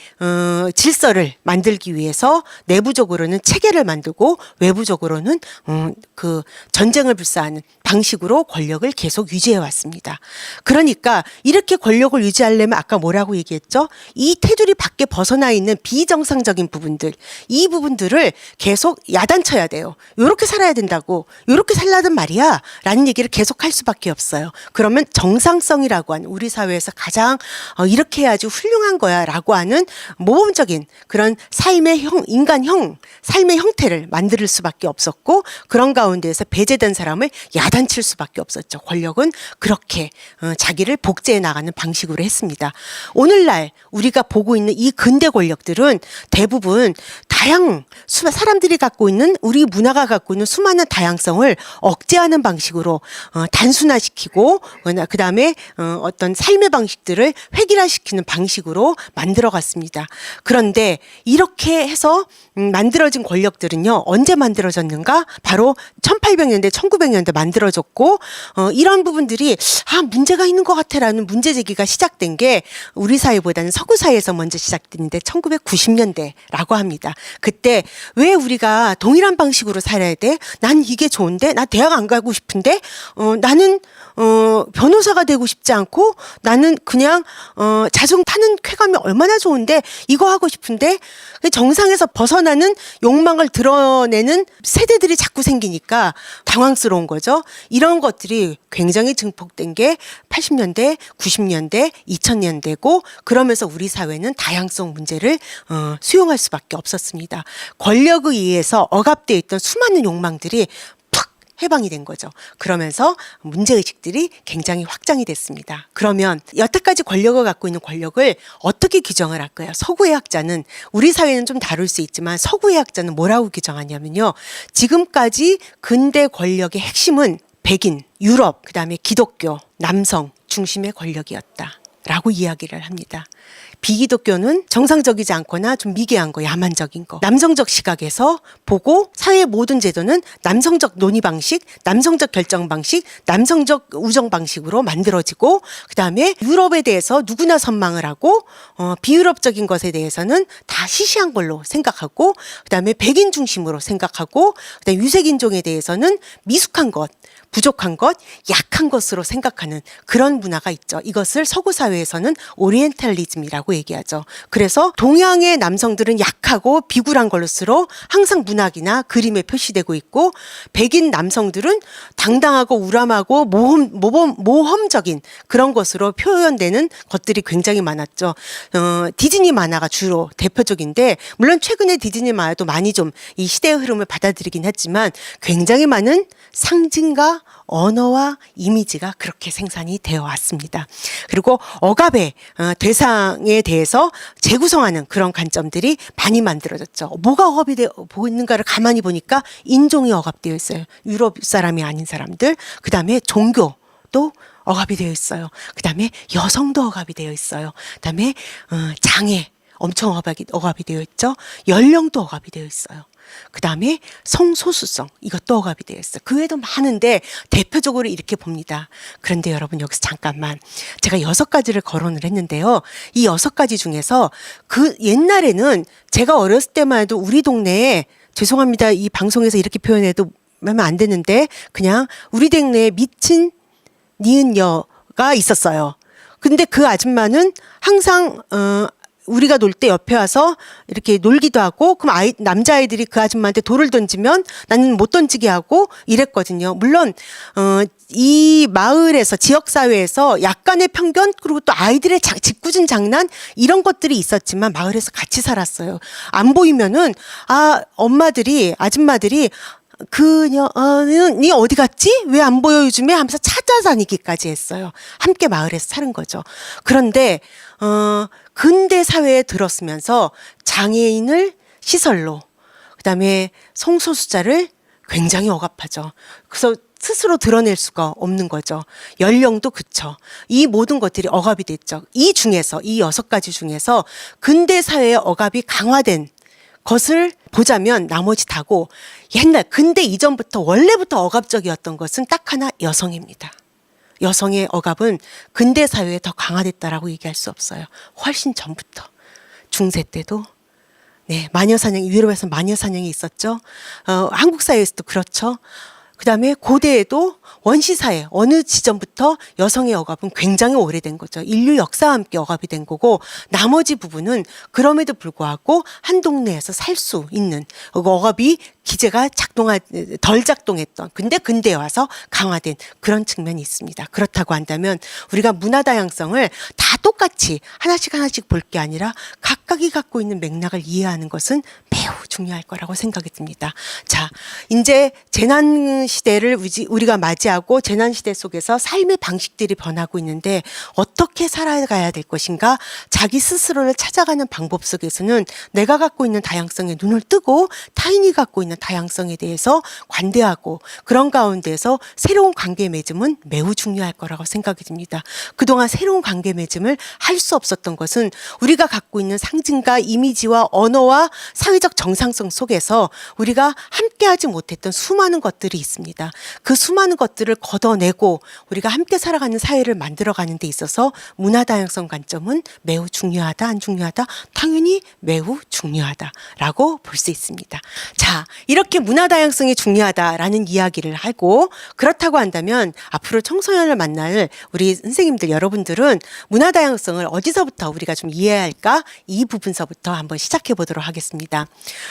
질서를 만들기 위해서 내부적으로는 체계를 만들고 외부적으로는 그 전쟁을 불사하는 방식으로 권력을 계속 유지해 왔습니다. 그러니까 이렇게 권력을 유지하려면 아까 뭐라고 얘기했죠? 이 테두리 밖에 벗어나 있는 비정상적인 부분들, 이 부분들을 계속 야단쳐야 돼요. 요렇게 살아야 된다고, 요렇게 살라던 말이야 라는 얘기를 계속 할 수밖에 없어요. 그러면 정상성이라고 하는 우리 사회에서 가장 이렇게 해야지 훌륭한 거야라고 하는 모범적인 그런 삶의 삶의 형태를 만들 수밖에 없었고 그런 가운데에서 배제된 사람을 야단칠 수밖에 없었죠. 권력은 그렇게 자기를 복제해 나가는 방식으로 했습니다. 오늘날 우리가 보고 있는 이 근대 권력들은 대부분 사람들이 갖고 있는 우리 문화가 갖고 있는 수많은 다양성을 억제하는 방식으로 단순화시키고 그다음에 어떤 삶의 방식들을 획일화시키는 방식으로 만들어갔습니다. 그런데 이렇게 해서 만들어진 권력들은요 언제 만들어졌는가? 바로 1800년대, 1900년대 만들어졌고 이런 부분들이 문제가 있는 것 같아라는 문제 제기가 시작된 게 우리 사회보다는 서구 사회에서 먼저 시작됐는데 1990년대라고 합니다. 그때 왜 우리가 동일한 방식으로 살아야 돼? 난 이게 좋은데? 나 대학 안 가고 싶은데? 나는 변호사가 되고 싶지 않고 나는 그냥 자동 타는 쾌감이 얼마나 좋은데 이거 하고 싶은데 정상에서 벗어나는 욕망을 드러내는 세대들이 자꾸 생기니까 당황스러운 거죠. 이런 것들이 굉장히 증폭된 게 80년대, 90년대, 2000년대고 그러면서 우리 사회는 다양성 문제를 수용할 수밖에 없었습니다. 권력에 의해서 억압되어 있던 수많은 욕망들이 해방이 된 거죠. 그러면서 문제의식들이 굉장히 확장이 됐습니다. 그러면 여태까지 권력을 갖고 있는 권력을 어떻게 규정을 할까요? 서구의 학자는 우리 사회는 좀 다룰 수 있지만 서구의 학자는 뭐라고 규정하냐면요. 지금까지 근대 권력의 핵심은 백인, 유럽, 그다음에 기독교, 남성 중심의 권력이었다. 라고 이야기를 합니다. 비기독교는 정상적이지 않거나 좀 미개한 거, 야만적인 거. 남성적 시각에서 보고 사회의 모든 제도는 남성적 논의 방식, 남성적 결정 방식, 남성적 우정 방식으로 만들어지고 그다음에 유럽에 대해서 누구나 선망을 하고 비유럽적인 것에 대해서는 다 시시한 걸로 생각하고 그다음에 백인 중심으로 생각하고 그다음에 유색인종에 대해서는 미숙한 것, 부족한 것, 약한 것으로 생각하는 그런 문화가 있죠. 이것을 서구 사회에서는 오리엔탈리즘이라고 얘기하죠. 그래서 동양의 남성들은 약하고 비굴한 것으로 항상 문학이나 그림에 표시되고 있고 백인 남성들은 당당하고 우람하고 모험적인 그런 것으로 표현되는 것들이 굉장히 많았죠. 디즈니 만화가 주로 대표적인데 물론 최근에 디즈니 만화도 많이 좀 이 시대의 흐름을 받아들이긴 했지만 굉장히 많은 상징과 언어와 이미지가 그렇게 생산이 되어 왔습니다. 그리고 억압의 대상에 대해서 재구성하는 그런 관점들이 많이 만들어졌죠. 뭐가 억압이 되고 있는가를 가만히 보니까 인종이 억압되어 있어요. 유럽 사람이 아닌 사람들. 그다음에 종교도 억압이 되어 있어요. 그다음에 여성도 억압이 되어 있어요. 그다음에 장애 엄청 억압이 되어 있죠. 연령도 억압이 되어 있어요. 그 다음에 성소수성 이것도 억압이 되어 있어요. 그 외에도 많은데 대표적으로 이렇게 봅니다. 그런데 여러분 여기서 잠깐만 제가 6가지를 거론을 했는데요. 이 6가지 중에서 그 옛날에는 제가 어렸을 때만 해도 우리 동네에 죄송합니다. 이 방송에서 이렇게 표현해도 하면 안 되는데 그냥 우리 동네에 미친 니은여가 있었어요. 근데 그 아줌마는 항상 우리가 놀 때 옆에 와서 이렇게 놀기도 하고 그럼 남자아이들이 그 아줌마한테 돌을 던지면 나는 못 던지게 하고 이랬거든요. 물론 이 마을에서 지역사회에서 약간의 편견 그리고 또 아이들의 짓궂은 장난 이런 것들이 있었지만 마을에서 같이 살았어요. 안 보이면은 아줌마들이 니 어디 갔지? 왜 안 보여 요즘에? 하면서 찾아다니기까지 했어요. 함께 마을에서 사는 거죠. 그런데 근대 사회에 들었으면서 장애인을 시설로 그다음에 성소수자를 굉장히 억압하죠. 그래서 스스로 드러낼 수가 없는 거죠. 연령도 그쵸. 이 모든 것들이 억압이 됐죠. 이 6가지 중에서 근대 사회의 억압이 강화된 것을 보자면 나머지 다고 근대 이전부터 원래부터 억압적이었던 것은 딱 하나 여성입니다. 여성의 억압은 근대 사회에 더 강화됐다라고 얘기할 수 없어요. 훨씬 전부터. 중세 때도 마녀사냥, 유럽에서 마녀사냥이 있었죠. 한국 사회에서도 그렇죠. 그다음에 고대에도 원시사회 어느 지점부터 여성의 억압은 굉장히 오래된 거죠. 인류 역사와 함께 억압이 된 거고 나머지 부분은 그럼에도 불구하고 한 동네에서 살 수 있는 억압이 기제가 덜 작동했던 근데 근대에 와서 강화된 그런 측면이 있습니다. 그렇다고 한다면 우리가 문화 다양성을 다 똑같이 하나씩 볼 게 아니라 각각이 갖고 있는 맥락을 이해하는 것은 매우 중요할 거라고 생각이 듭니다. 자, 이제 재난 시대를 우리가 맞이하고 재난 시대 속에서 삶의 방식들이 변하고 있는데 어떻게 살아가야 될 것인가? 자기 스스로를 찾아가는 방법 속에서는 내가 갖고 있는 다양성에 눈을 뜨고 타인이 갖고 있는 다양성에 대해서 관대하고 그런 가운데서 새로운 관계 맺음은 매우 중요할 거라고 생각이 듭니다. 그동안 새로운 관계 맺음을 할 수 없었던 것은 우리가 갖고 있는 상징과 이미지와 언어와 사회적 정상성 속에서 우리가 함께하지 못했던 수많은 것들이 있습니다. 그 수많은 것들을 걷어내고 우리가 함께 살아가는 사회를 만들어가는 데 있어서 문화 다양성 관점은 매우 중요하다, 안 중요하다? 당연히 매우 중요하다라고 볼 수 있습니다. 자, 이렇게 문화 다양성이 중요하다라는 이야기를 하고 그렇다고 한다면 앞으로 청소년을 만날 우리 선생님들 여러분들은 문화 다양성을 어디서부터 우리가 좀 이해해야 할까? 이 부분서부터 한번 시작해 보도록 하겠습니다.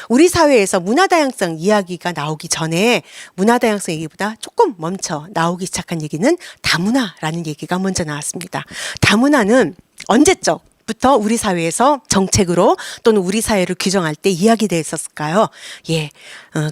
우리 사회에서 문화 다양성 이야기가 나오기 전에 문화 다양성 얘기보다 조금 멈춰 나오기 시작한 얘기는 다문화라는 얘기가 먼저 나왔습니다. 다문화는 언제적 부터 우리 사회에서 정책으로 또는 우리 사회를 규정할 때 이야기됐었을까요? 예,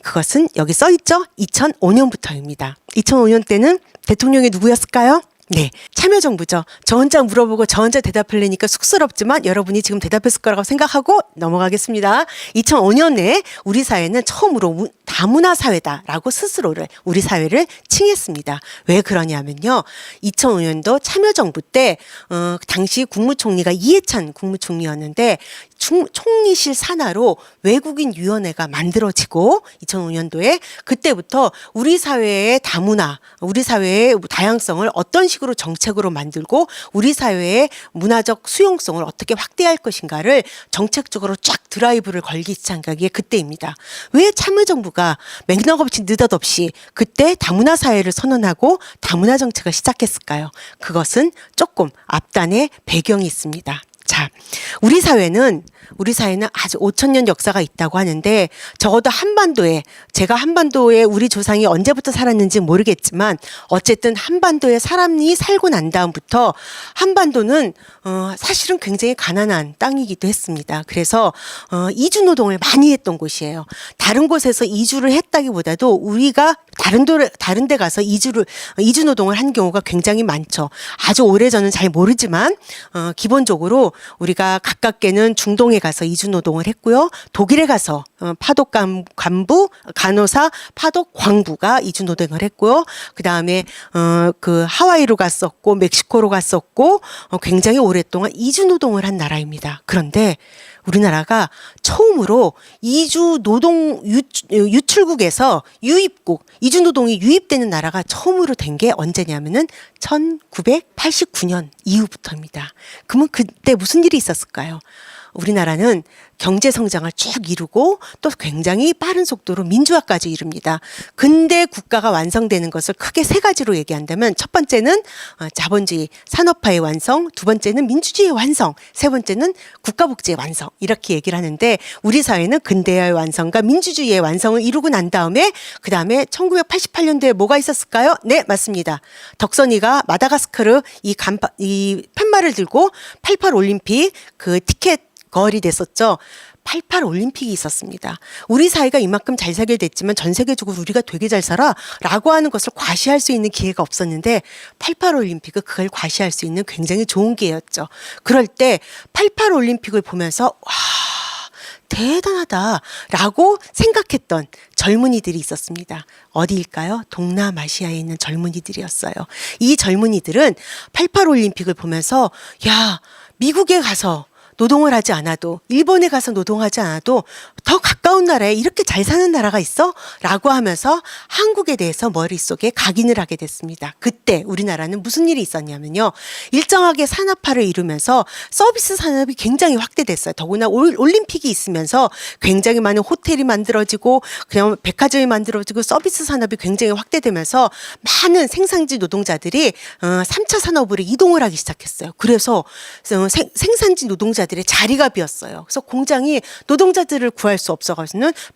그것은 여기 써 있죠. 2005년부터입니다. 2005년 때는 대통령이 누구였을까요? 네, 참여정부죠. 저 혼자 물어보고 저 혼자 대답하려니까 쑥스럽지만 여러분이 지금 대답했을 거라고 생각하고 넘어가겠습니다. 2005년에 우리 사회는 처음으로 다문화 사회다라고 스스로를 우리 사회를 칭했습니다. 왜 그러냐면요. 2005년도 참여정부 때 당시 국무총리가 이해찬 국무총리였는데 총리실 산하로 외국인위원회가 만들어지고 2005년도에 그때부터 우리 사회의 다문화, 우리 사회의 다양성을 어떤 식으로 정책으로 만들고 우리 사회의 문화적 수용성을 어떻게 확대할 것인가를 정책적으로 쫙 드라이브를 걸기 시작한 게 그때입니다. 왜 참여정부가 맥락 없이 느닷없이 그때 다문화 사회를 선언하고 다문화 정책을 시작했을까요? 그것은 조금 앞단에 배경이 있습니다. 자, 우리 사회는 아주 5,000년 역사가 있다고 하는데 적어도 제가 한반도에 우리 조상이 언제부터 살았는지 모르겠지만 어쨌든 한반도에 사람이 살고 난 다음부터 한반도는 사실은 굉장히 가난한 땅이기도 했습니다. 그래서 이주 노동을 많이 했던 곳이에요. 다른 곳에서 이주를 했다기보다도 우리가 다른 데 가서 이주 노동을 한 경우가 굉장히 많죠. 아주 오래전은 잘 모르지만 기본적으로 우리가 가깝게는 중동에 가서 이주 노동을 했고요. 독일에 가서 파독 간호사 파독 광부가 이주 노동을 했고요. 그다음에 그 하와이로 갔었고 멕시코로 갔었고 굉장히 오랫동안 이주 노동을 한 나라입니다. 그런데 우리나라가 처음으로 이주 노동 유출국에서 유입국, 이주 노동이 유입되는 나라가 처음으로 된 게 언제냐면은 1989년 이후부터입니다. 그러면 그때 무슨 일이 있었을까요? 우리나라는 경제 성장을 쭉 이루고 또 굉장히 빠른 속도로 민주화까지 이룹니다. 근대 국가가 완성되는 것을 크게 세 가지로 얘기한다면 첫 번째는 자본주의 산업화의 완성, 두 번째는 민주주의의 완성, 세 번째는 국가복지의 완성 이렇게 얘기를 하는데 우리 사회는 근대화의 완성과 민주주의의 완성을 이루고 난 다음에 그 다음에 1988년도에 뭐가 있었을까요? 네, 맞습니다. 덕선이가 마다가스카르 이 팻말을 들고 88 올림픽 그 티켓 거리 됐었죠. 88 올림픽이 있었습니다. 우리 사회가 이만큼 잘 살게 됐지만 전 세계적으로 우리가 되게 잘 살아 라고 하는 것을 과시할 수 있는 기회가 없었는데 88 올림픽은 그걸 과시할 수 있는 굉장히 좋은 기회였죠. 그럴 때 88 올림픽을 보면서 와 대단하다라고 생각했던 젊은이들이 있었습니다. 어디일까요? 동남아시아에 있는 젊은이들이었어요. 이 젊은이들은 88 올림픽을 보면서 미국에 가서 노동을 하지 않아도 일본에 가서 노동하지 않아도 더 가까운 가까운 나라에 이렇게 잘 사는 나라가 있어? 라고 하면서 한국에 대해서 머릿속에 각인을 하게 됐습니다. 그때 우리나라는 무슨 일이 있었냐면요. 일정하게 산업화를 이루면서 서비스 산업이 굉장히 확대됐어요. 더구나 올림픽이 있으면서 굉장히 많은 호텔이 만들어지고 그냥 백화점이 만들어지고 서비스 산업이 굉장히 확대되면서 많은 생산지 노동자들이 3차 산업으로 이동을 하기 시작했어요. 그래서 생산지 노동자들의 자리가 비었어요. 그래서 공장이 노동자들을 구할 수 없어가지고는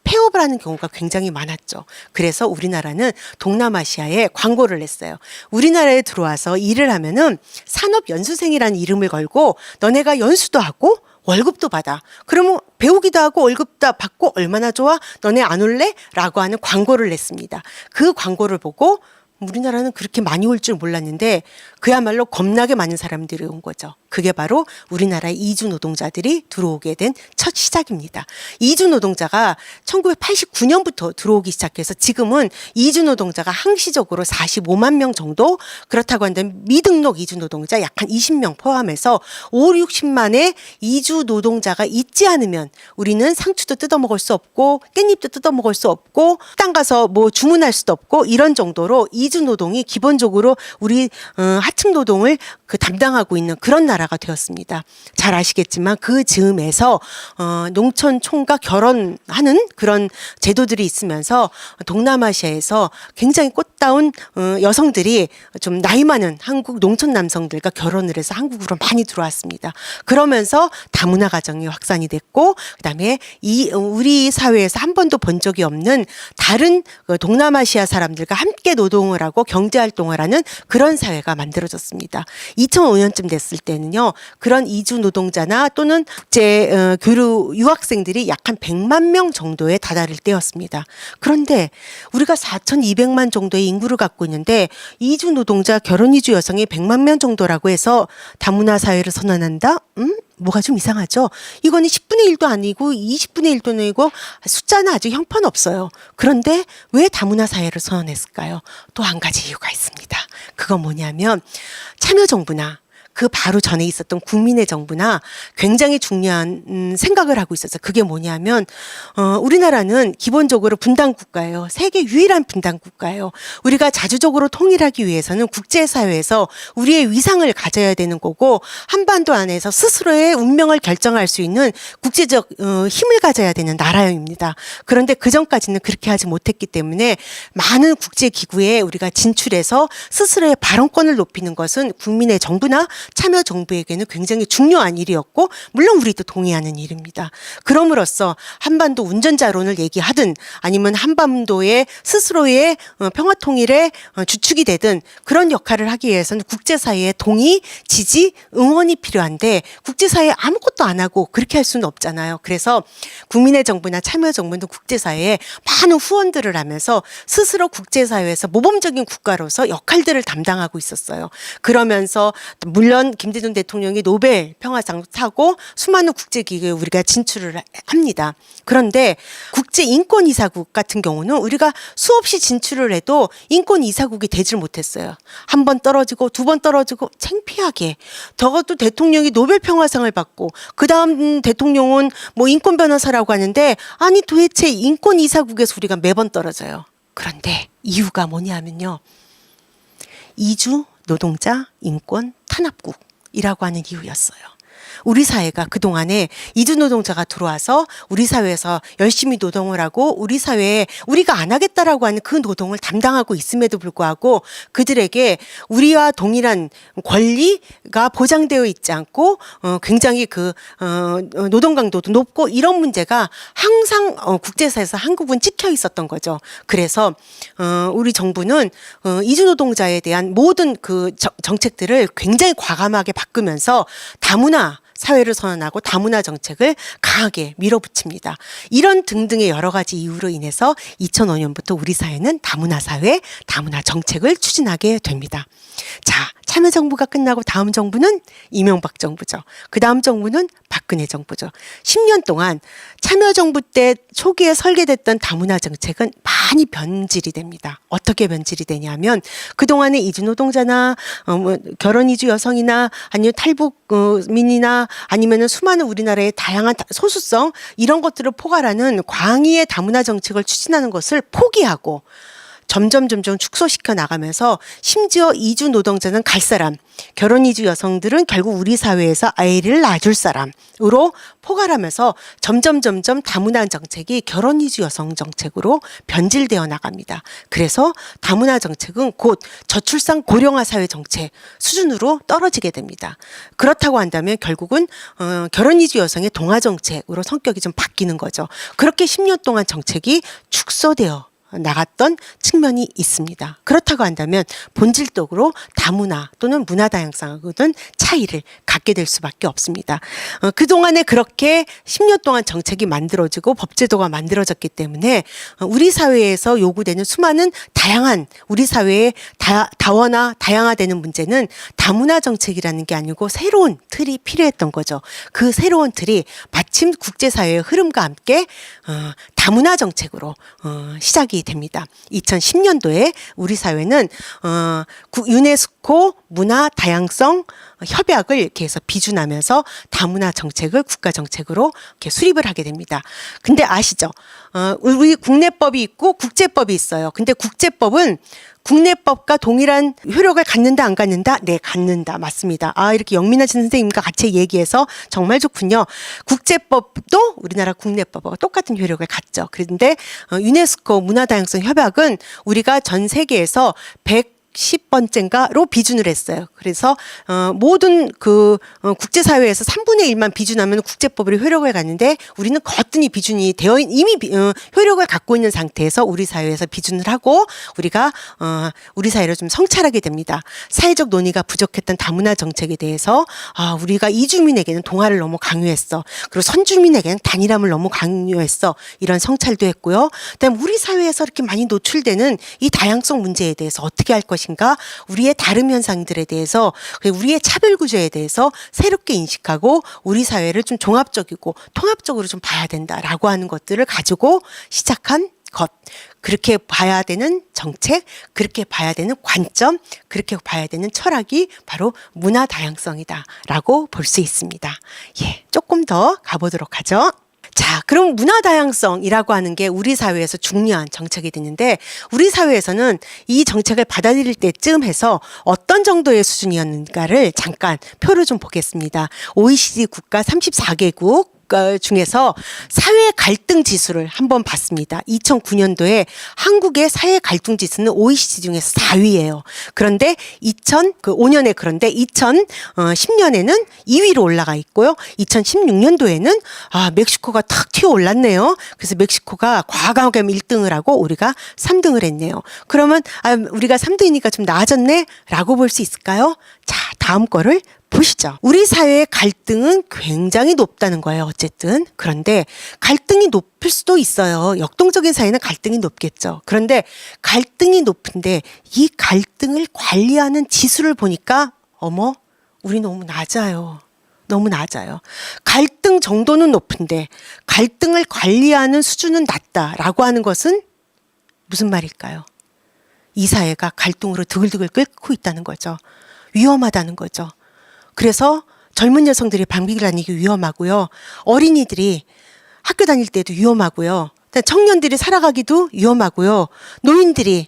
폐업을 하는 경우가 굉장히 많았죠. 그래서 우리나라는 동남아시아에 광고를 냈어요. 우리나라에 들어와서 일을 하면은 산업연수생이라는 이름을 걸고 너네가 연수도 하고 월급도 받아. 그러면 배우기도 하고 월급도 받고 얼마나 좋아? 너네 안 올래? 라고 하는 광고를 냈습니다. 그 광고를 보고 우리나라는 그렇게 많이 올 줄 몰랐는데 그야말로 겁나게 많은 사람들이 온 거죠. 그게 바로 우리나라의 이주 노동자들이 들어오게 된 첫 시작입니다. 이주 노동자가 1989년부터 들어오기 시작해서 지금은 이주 노동자가 항시적으로 45만 명 정도, 그렇다고 한다면 미등록 이주 노동자 약 한 20명 포함해서 5, 60만의 이주 노동자가 있지 않으면 우리는 상추도 뜯어먹을 수 없고 깻잎도 뜯어먹을 수 없고 땅 가서 뭐 주문할 수도 없고 이런 정도로 이주 노동이 기본적으로 우리 하층 노동을 담당하고 있는 그런 나라가 되었습니다. 잘 아시겠지만 그 즈음에서 농촌촌과 결혼하는 그런 제도들이 있으면서 동남아시아에서 굉장히 꽃다운 여성들이 좀 나이 많은 한국 농촌 남성들과 결혼을 해서 한국으로 많이 들어왔습니다. 그러면서 다문화 가정이 확산이 됐고 그다음에 우리 사회에서 한 번도 본 적이 없는 다른 동남아시아 사람들과 함께 노동을 하고 경제 활동을 하는 그런 사회가 만들어졌습니다. 2005년쯤 됐을 때는요. 그런 이주 노동자나 또는 국제 교류 유학생들이 약 한 100만 명 정도에 다다를 때였습니다. 그런데 우리가 4,200만 정도의 인구를 갖고 있는데 이주 노동자 결혼 이주 여성이 100만 명 정도라고 해서 다문화 사회를 선언한다? 뭐가 좀 이상하죠? 이거는 10분의 1도 아니고 20분의 1도 아니고 숫자는 아직 형편없어요. 그런데 왜 다문화 사회를 선언했을까요? 또 한 가지 이유가 있습니다. 그건 뭐냐면 참여정부나 그 바로 전에 있었던 국민의 정부나 굉장히 중요한 생각을 하고 있었어요. 그게 뭐냐면 우리나라는 기본적으로 분단 국가예요. 세계 유일한 분단 국가예요. 우리가 자주적으로 통일하기 위해서는 국제사회에서 우리의 위상을 가져야 되는 거고 한반도 안에서 스스로의 운명을 결정할 수 있는 국제적 힘을 가져야 되는 나라입니다. 그런데 그전까지는 그렇게 하지 못했기 때문에 많은 국제기구에 우리가 진출해서 스스로의 발언권을 높이는 것은 국민의 정부나 참여정부에게는 굉장히 중요한 일이었고 물론 우리도 동의하는 일입니다. 그럼으로써 한반도 운전자론을 얘기하든 아니면 한반도의 스스로의 평화통일의 주축이 되든 그런 역할을 하기 위해서는 국제사회의 동의, 지지, 응원이 필요한데 국제사회에 아무것도 안 하고 그렇게 할 수는 없잖아요. 그래서 국민의 정부나 참여정부는 국제사회에 많은 후원들을 하면서 스스로 국제사회에서 모범적인 국가로서 역할들을 담당하고 있었어요. 그러면서 물론 김대중 대통령이 노벨 평화상 타고 수많은 국제기구에 우리가 진출을 합니다. 그런데 국제인권이사국 같은 경우는 우리가 수없이 진출을 해도 인권이사국이 되질 못했어요. 한 번 떨어지고 두 번 떨어지고 창피하게. 적어도 대통령이 노벨 평화상을 받고 그 다음 대통령은 뭐 인권 변호사라고 하는데 아니 도대체 인권이사국에서 우리가 매번 떨어져요. 그런데 이유가 뭐냐면요. 이주 노동자 인권 탄압국이라고 하는 이유였어요. 우리 사회가 그동안에 이주 노동자가 들어와서 우리 사회에서 열심히 노동을 하고 우리 사회에 우리가 안 하겠다라고 하는 그 노동을 담당하고 있음에도 불구하고 그들에게 우리와 동일한 권리가 보장되어 있지 않고 굉장히 노동 강도도 높고 이런 문제가 항상 국제사회에서 한국은 찍혀 있었던 거죠. 그래서 우리 정부는 이주 노동자에 대한 모든 그 정책들을 굉장히 과감하게 바꾸면서 다문화 사회를 선언하고 다문화 정책을 강하게 밀어붙입니다. 이런 등등의 여러 가지 이유로 인해서 2005년부터 우리 사회는 다문화 사회, 다문화 정책을 추진하게 됩니다. 자, 참여정부가 끝나고 다음 정부는 이명박 정부죠. 그 다음 정부는 박근혜 정부죠. 10년 동안 참여정부 때 초기에 설계됐던 다문화 정책은 많이 변질이 됩니다. 어떻게 변질이 되냐면 그동안에 이주 노동자나 결혼 이주 여성이나 아니면 탈북민이나 아니면은 수많은 우리나라의 다양한 소수성 이런 것들을 포괄하는 광의의 다문화 정책을 추진하는 것을 포기하고 점점 축소시켜 나가면서 심지어 이주 노동자는 갈 사람, 결혼 이주 여성들은 결국 우리 사회에서 아이를 낳아줄 사람으로 포괄하면서 점점 다문화 정책이 결혼 이주 여성 정책으로 변질되어 나갑니다. 그래서 다문화 정책은 곧 저출산 고령화 사회 정책 수준으로 떨어지게 됩니다. 그렇다고 한다면 결국은 결혼 이주 여성의 동화 정책으로 성격이 좀 바뀌는 거죠. 그렇게 10년 동안 정책이 축소되어 나갔던 측면이 있습니다. 그렇다고 한다면 본질적으로 다문화 또는 문화 다양성하고는 차이를 갖게 될 수밖에 없습니다. 그동안에 그렇게 10년 동안 정책이 만들어지고 법제도가 만들어졌기 때문에 우리 사회에서 요구되는 수많은 다양한 우리 사회의 다원화, 다양화되는 문제는 다문화 정책이라는 게 아니고 새로운 틀이 필요했던 거죠. 그 새로운 틀이 마침 국제사회의 흐름과 함께 다문화 정책으로 시작이 됩니다. 2010년도에 우리 사회는 유네스코 문화 다양성 협약을 이렇게 해서 비준하면서 다문화 정책을 국가 정책으로 이렇게 수립을 하게 됩니다. 근데 아시죠? 우리 국내법이 있고 국제법이 있어요. 근데 국제법은 국내법과 동일한 효력을 갖는다 안 갖는다? 네, 갖는다. 맞습니다. 이렇게 영민하신 선생님과 같이 얘기해서 정말 좋군요. 국제법도 우리나라 국내법과 똑같은 효력을 갖죠. 그런데 유네스코 문화다양성 협약은 우리가 전 세계에서 110번째인가로 비준을 했어요. 그래서 모든 국제사회에서 3분의 1만 비준하면 국제법으로 효력을 갖는데 우리는 거뜬히 비준이 되어 이미 효력을 갖고 있는 상태에서 우리 사회에서 비준을 하고 우리가 우리 사회를 좀 성찰하게 됩니다. 사회적 논의가 부족했던 다문화 정책에 대해서 우리가 이주민에게는 동화를 너무 강요했어. 그리고 선주민에게는 단일함을 너무 강요했어. 이런 성찰도 했고요. 그다음에 우리 사회에서 이렇게 많이 노출되는 이 다양성 문제에 대해서 어떻게 할 것인가? 우리의 다른 현상들에 대해서 우리의 차별 구조에 대해서 새롭게 인식하고 우리 사회를 좀 종합적이고 통합적으로 좀 봐야 된다라고 하는 것들을 가지고 시작한 것. 그렇게 봐야 되는 정책, 그렇게 봐야 되는 관점, 그렇게 봐야 되는 철학이 바로 문화 다양성이다라고 볼 수 있습니다. 조금 더 가보도록 하죠. 자, 그럼 문화 다양성이라고 하는 게 우리 사회에서 중요한 정책이 되는데 우리 사회에서는 이 정책을 받아들일 때쯤 해서 어떤 정도의 수준이었는가를 잠깐 표를 좀 보겠습니다. OECD 국가 34개국 중에서 사회 갈등 지수를 한번 봤습니다. 2009년도에 한국의 사회 갈등 지수는 OECD 중에서 4위예요. 그런데 2005년에 그런데 2010년에는 2위로 올라가 있고요. 2016년도에는 멕시코가 탁 튀어 올랐네요. 그래서 멕시코가 과감하게 1등을 하고 우리가 3등을 했네요. 그러면 우리가 3등이니까 좀 나아졌네? 라고 볼 수 있을까요? 자, 다음 거를 보시죠. 우리 사회의 갈등은 굉장히 높다는 거예요. 어쨌든. 그런데 갈등이 높을 수도 있어요. 역동적인 사회는 갈등이 높겠죠. 그런데 갈등이 높은데 이 갈등을 관리하는 지수를 보니까 우리 너무 낮아요. 너무 낮아요. 갈등 정도는 높은데 갈등을 관리하는 수준은 낮다라고 하는 것은 무슨 말일까요? 이 사회가 갈등으로 드글드글 끓고 있다는 거죠. 위험하다는 거죠. 그래서 젊은 여성들이 방귀를 다니기 위험하고요. 어린이들이 학교 다닐 때도 위험하고요. 청년들이 살아가기도 위험하고요. 노인들이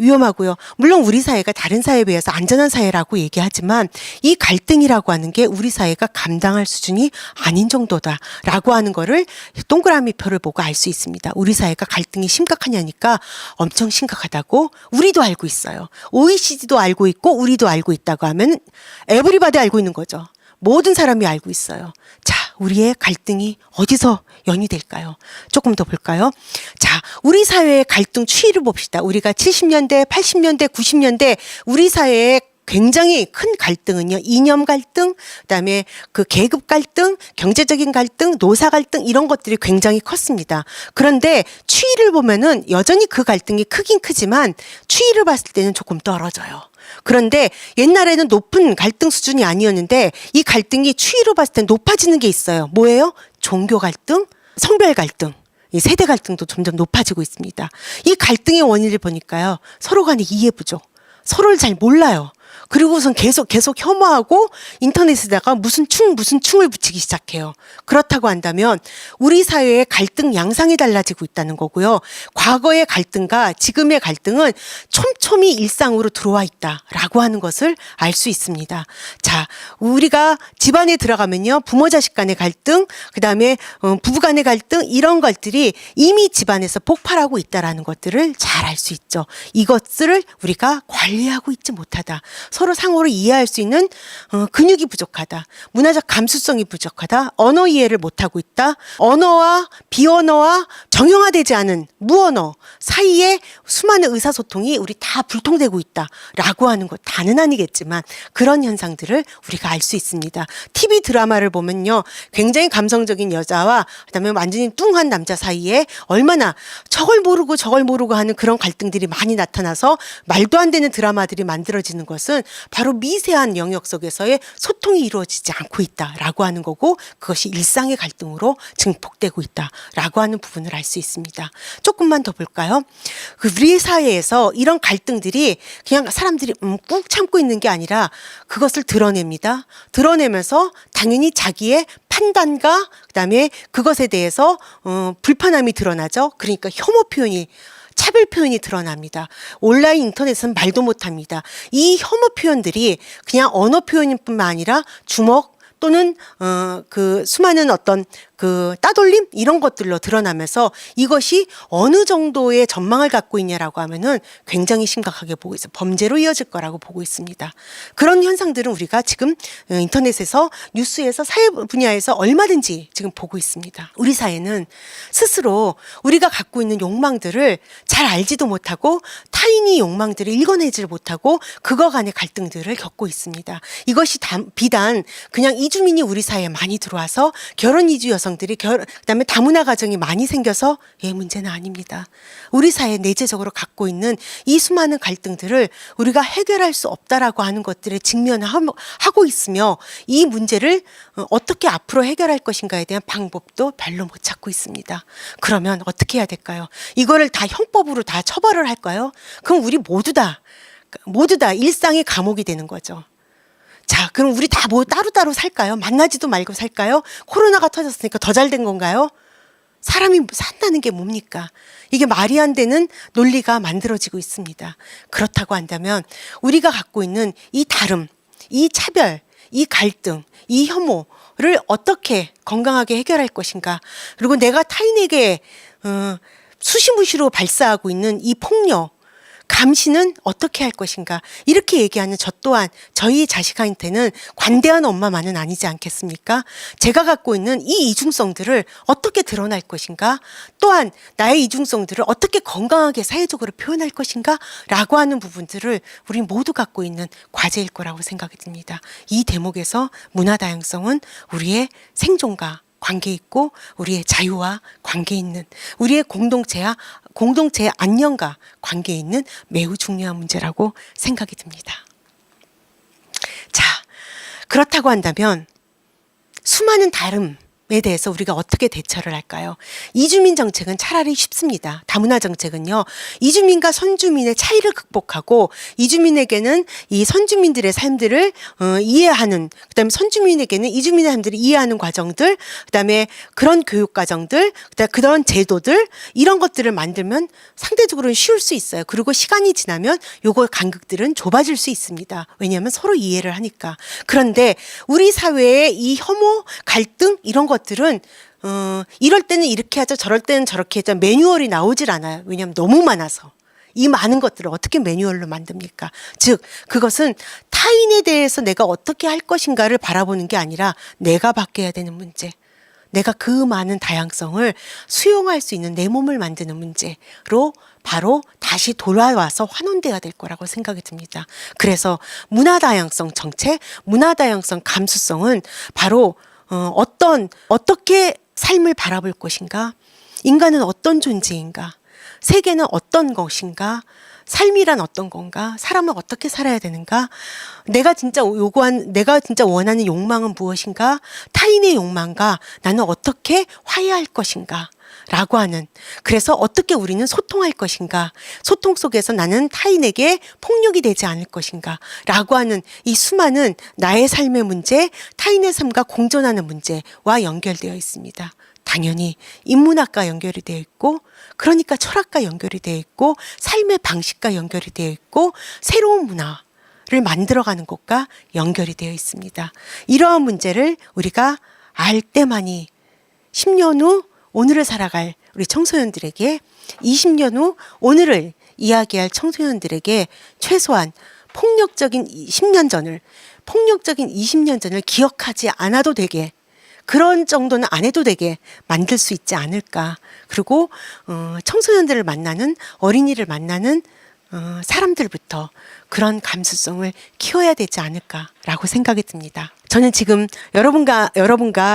위험하고요. 물론 우리 사회가 다른 사회에 비해서 안전한 사회라고 얘기하지만 이 갈등이라고 하는 게 우리 사회가 감당할 수준이 아닌 정도다라고 하는 거를 동그라미 표를 보고 알 수 있습니다. 우리 사회가 갈등이 심각하냐니까 엄청 심각하다고 우리도 알고 있어요. OECD도 알고 있고 우리도 알고 있다고 하면 에브리바디 알고 있는 거죠. 모든 사람이 알고 있어요. 자, 우리의 갈등이 어디서 연유될까요? 조금 더 볼까요? 자, 우리 사회의 갈등 추이를 봅시다. 우리가 70년대, 80년대, 90년대 우리 사회의 굉장히 큰 갈등은요. 이념 갈등, 그다음에 그 계급 갈등, 경제적인 갈등, 노사 갈등 이런 것들이 굉장히 컸습니다. 그런데 추이를 보면은 여전히 그 갈등이 크긴 크지만 추이를 봤을 때는 조금 떨어져요. 그런데 옛날에는 높은 갈등 수준이 아니었는데 이 갈등이 추이로 봤을 때 높아지는 게 있어요. 뭐예요? 종교 갈등, 성별 갈등. 이 세대 갈등도 점점 높아지고 있습니다. 이 갈등의 원인을 보니까요. 서로 간의 이해 부족, 서로를 잘 몰라요. 그리고선 계속 혐오하고 인터넷에다가 무슨 충을 붙이기 시작해요. 그렇다고 한다면 우리 사회의 갈등 양상이 달라지고 있다는 거고요. 과거의 갈등과 지금의 갈등은 촘촘히 일상으로 들어와 있다라고 하는 것을 알 수 있습니다. 자, 우리가 집안에 들어가면요. 부모 자식 간의 갈등, 그다음에 부부 간의 갈등 이런 것들이 이미 집안에서 폭발하고 있다라는 것들을 잘 알 수 있죠. 이것을 우리가 관리하고 있지 못하다. 서로 상호를 이해할 수 있는 근육이 부족하다. 문화적 감수성이 부족하다. 언어 이해를 못하고 있다. 언어와 비언어와 정형화되지 않은 무언어 사이에 수많은 의사소통이 우리 다 불통되고 있다라고 하는 것 다는 아니겠지만 그런 현상들을 우리가 알 수 있습니다. TV 드라마를 보면요. 굉장히 감성적인 여자와 그다음에 완전히 뚱한 남자 사이에 얼마나 저걸 모르고 하는 그런 갈등들이 많이 나타나서 말도 안 되는 드라마들이 만들어지는 것은 바로 미세한 영역 속에서의 소통이 이루어지지 않고 있다라고 하는 거고 그것이 일상의 갈등으로 증폭되고 있다라고 하는 부분을 알 수 있습니다. 조금만 더 볼까요? 우리 사회에서 이런 갈등들이 그냥 사람들이 꾹 참고 있는 게 아니라 그것을 드러냅니다. 드러내면서 당연히 자기의 판단과 그다음에 그것에 대해서 불편함이 드러나죠. 그러니까 혐오 표현이 차별 표현이 드러납니다. 온라인 인터넷은 말도 못합니다. 이 혐오 표현들이 그냥 언어 표현일 뿐만 아니라 주먹 또는 그 수많은 어떤 그 따돌림 이런 것들로 드러나면서 이것이 어느 정도의 전망을 갖고 있냐라고 하면은 굉장히 심각하게 보고 있어요. 범죄로 이어질 거라고 보고 있습니다. 그런 현상들은 우리가 지금 인터넷에서 뉴스에서 사회 분야에서 얼마든지 지금 보고 있습니다. 우리 사회는 스스로 우리가 갖고 있는 욕망들을 잘 알지도 못하고 타인의 욕망들을 읽어내지 못하고 그거 간의 갈등들을 겪고 있습니다. 이것이 비단 그냥 이주민이 우리 사회에 많이 들어와서 결혼 이주 여성들이 그다음에 다문화 가정이 많이 생겨서 문제는 아닙니다. 우리 사회 내재적으로 갖고 있는 이 수많은 갈등들을 우리가 해결할 수 없다라고 하는 것들에 직면하고 있으며 이 문제를 어떻게 앞으로 해결할 것인가에 대한 방법도 별로 못 찾고 있습니다. 그러면 어떻게 해야 될까요? 이거를 다 형법으로 다 처벌을 할까요? 그럼 우리 모두 다 일상의 감옥이 되는 거죠. 자, 그럼 우리 다 뭐 따로따로 살까요? 만나지도 말고 살까요? 코로나가 터졌으니까 더 잘 된 건가요? 사람이 산다는 게 뭡니까? 이게 말이 안 되는 논리가 만들어지고 있습니다. 그렇다고 한다면 우리가 갖고 있는 이 다름, 이 차별, 이 갈등, 이 혐오를 어떻게 건강하게 해결할 것인가? 그리고 내가 타인에게 수시무시로 발사하고 있는 이 폭력, 감시는 어떻게 할 것인가 이렇게 얘기하는 저 또한 저희 자식한테는 관대한 엄마만은 아니지 않겠습니까? 제가 갖고 있는 이 이중성들을 어떻게 드러날 것인가 또한 나의 이중성들을 어떻게 건강하게 사회적으로 표현할 것인가 라고 하는 부분들을 우리 모두 갖고 있는 과제일 거라고 생각이 듭니다. 이 대목에서 문화다양성은 우리의 생존과 관계 있고 우리의 자유와 관계 있는 우리의 공동체의 안녕과 관계 있는 매우 중요한 문제라고 생각이 듭니다. 자, 그렇다고 한다면 수많은 다름에 대해서 우리가 어떻게 대처를 할까요? 이주민 정책은 차라리 쉽습니다. 다문화 정책은요. 이주민과 선주민의 차이를 극복하고 이주민에게는 이 선주민들의 삶들을 이해하는 그다음에 선주민에게는 이주민의 삶들을 이해하는 과정들 그다음에 그런 교육 과정들 그다음에 그런 제도들 이런 것들을 만들면 상대적으로는 쉬울 수 있어요. 그리고 시간이 지나면 요거 간극들은 좁아질 수 있습니다. 왜냐하면 서로 이해를 하니까. 그런데 우리 사회의 이 혐오, 갈등 이런 것들은 이럴 때는 이렇게 하자 저럴 때는 저렇게 하자 매뉴얼이 나오질 않아요. 왜냐하면 너무 많아서. 이 많은 것들을 어떻게 매뉴얼로 만듭니까? 즉 그것은 타인에 대해서 내가 어떻게 할 것인가를 바라보는 게 아니라 내가 바뀌어야 되는 문제. 내가 그 많은 다양성을 수용할 수 있는 내 몸을 만드는 문제로 바로 다시 돌아와서 환원돼야 될 거라고 생각이 듭니다. 그래서 문화다양성 정책, 문화다양성 감수성은 바로 어떻게 삶을 바라볼 것인가? 인간은 어떤 존재인가? 세계는 어떤 것인가? 삶이란 어떤 건가? 사람은 어떻게 살아야 되는가? 내가 진짜 원하는 욕망은 무엇인가? 타인의 욕망과 나는 어떻게 화해할 것인가? 라고 하는, 그래서 어떻게 우리는 소통할 것인가, 소통 속에서 나는 타인에게 폭력이 되지 않을 것인가 라고 하는 이 수많은 나의 삶의 문제, 타인의 삶과 공존하는 문제와 연결되어 있습니다. 당연히 인문학과 연결이 되어 있고, 그러니까 철학과 연결이 되어 있고, 삶의 방식과 연결이 되어 있고, 새로운 문화를 만들어가는 것과 연결이 되어 있습니다. 이러한 문제를 우리가 알 때만이 10년 후 오늘을 살아갈 우리 청소년들에게, 20년 후 오늘을 이야기할 청소년들에게 최소한 폭력적인 10년 전을, 폭력적인 20년 전을 기억하지 않아도 되게, 그런 정도는 안 해도 되게 만들 수 있지 않을까. 그리고 청소년들을 만나는, 어린이를 만나는 사람들부터 그런 감수성을 키워야 되지 않을까라고 생각이 듭니다. 저는 지금 여러분과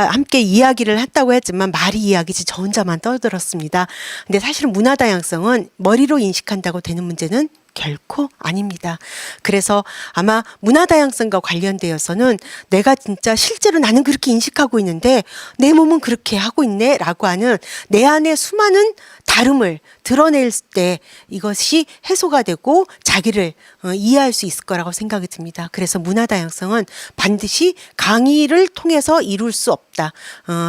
함께 이야기를 했다고 했지만 말이 이야기지 저 혼자만 떠들었습니다. 근데 사실은 문화 다양성은 머리로 인식한다고 되는 문제는 결코 아닙니다. 그래서 아마 문화 다양성과 관련되어서는 내가 진짜 실제로 나는 그렇게 인식하고 있는데 내 몸은 그렇게 하고 있네 라고 하는 내 안에 수많은 다름을 드러낼 때 이것이 해소가 되고 자기를 이해할 수 있을 거라고 생각이 듭니다. 그래서 문화 다양성은 반드시 강의를 통해서 이룰 수 없다.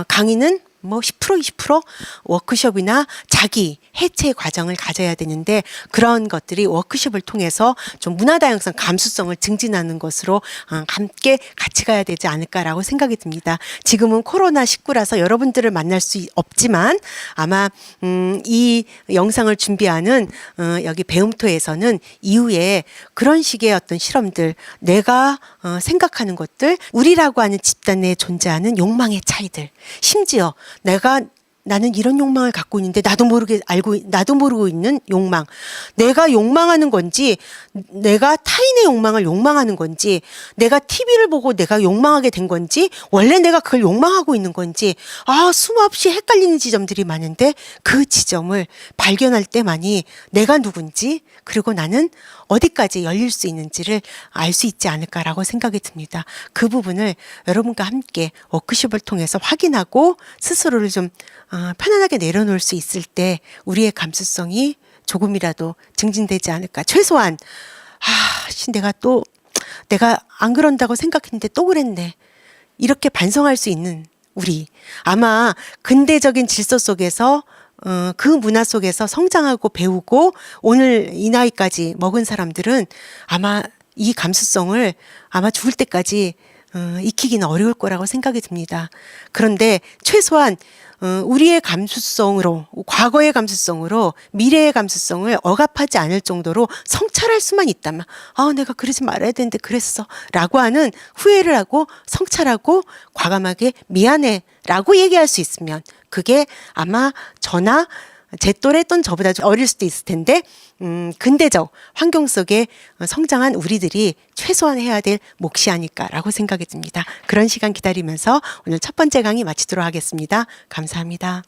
강의는 뭐 10%, 20% 워크숍이나 자기 해체 과정을 가져야 되는데, 그런 것들이 워크숍을 통해서 좀 문화 다양성 감수성을 증진하는 것으로 함께 같이 가야 되지 않을까라고 생각이 듭니다. 지금은 코로나19라서 여러분들을 만날 수 없지만 아마 이 영상을 준비하는 여기 배움토에서는 이후에 그런 식의 어떤 실험들, 내가 생각하는 것들, 우리라고 하는 집단 내에 존재하는 욕망의 차이들, 심지어 나는 이런 욕망을 갖고 있는데 나도 모르고 있는 욕망, 내가 욕망하는 건지, 내가 타인의 욕망을 욕망하는 건지, 내가 TV를 보고 내가 욕망하게 된 건지, 원래 내가 그걸 욕망하고 있는 건지, 수없이 헷갈리는 지점들이 많은데 그 지점을 발견할 때만이 내가 누군지, 그리고 나는 어디까지 열릴 수 있는지를 알 수 있지 않을까라고 생각이 듭니다. 그 부분을 여러분과 함께 워크숍을 통해서 확인하고 스스로를 좀 편안하게 내려놓을 수 있을 때 우리의 감수성이 조금이라도 증진되지 않을까. 최소한 내가 안 그런다고 생각했는데 또 그랬네, 이렇게 반성할 수 있는 우리, 아마 근대적인 질서 속에서 그 문화 속에서 성장하고 배우고 오늘 이 나이까지 먹은 사람들은 아마 이 감수성을 아마 죽을 때까지 익히기는 어려울 거라고 생각이 듭니다. 그런데 최소한 우리의 감수성으로, 과거의 감수성으로 미래의 감수성을 억압하지 않을 정도로 성찰할 수만 있다면, 내가 그러지 말아야 되는데 그랬어 라고 하는 후회를 하고 성찰하고 과감하게 미안해 라고 얘기할 수 있으면, 그게 아마 저나 제 또래였던 저보다 좀 어릴 수도 있을 텐데 근대적 환경 속에 성장한 우리들이 최소한 해야 될 몫이 아닐까라고 생각이 듭니다. 그런 시간 기다리면서 오늘 첫 번째 강의 마치도록 하겠습니다. 감사합니다.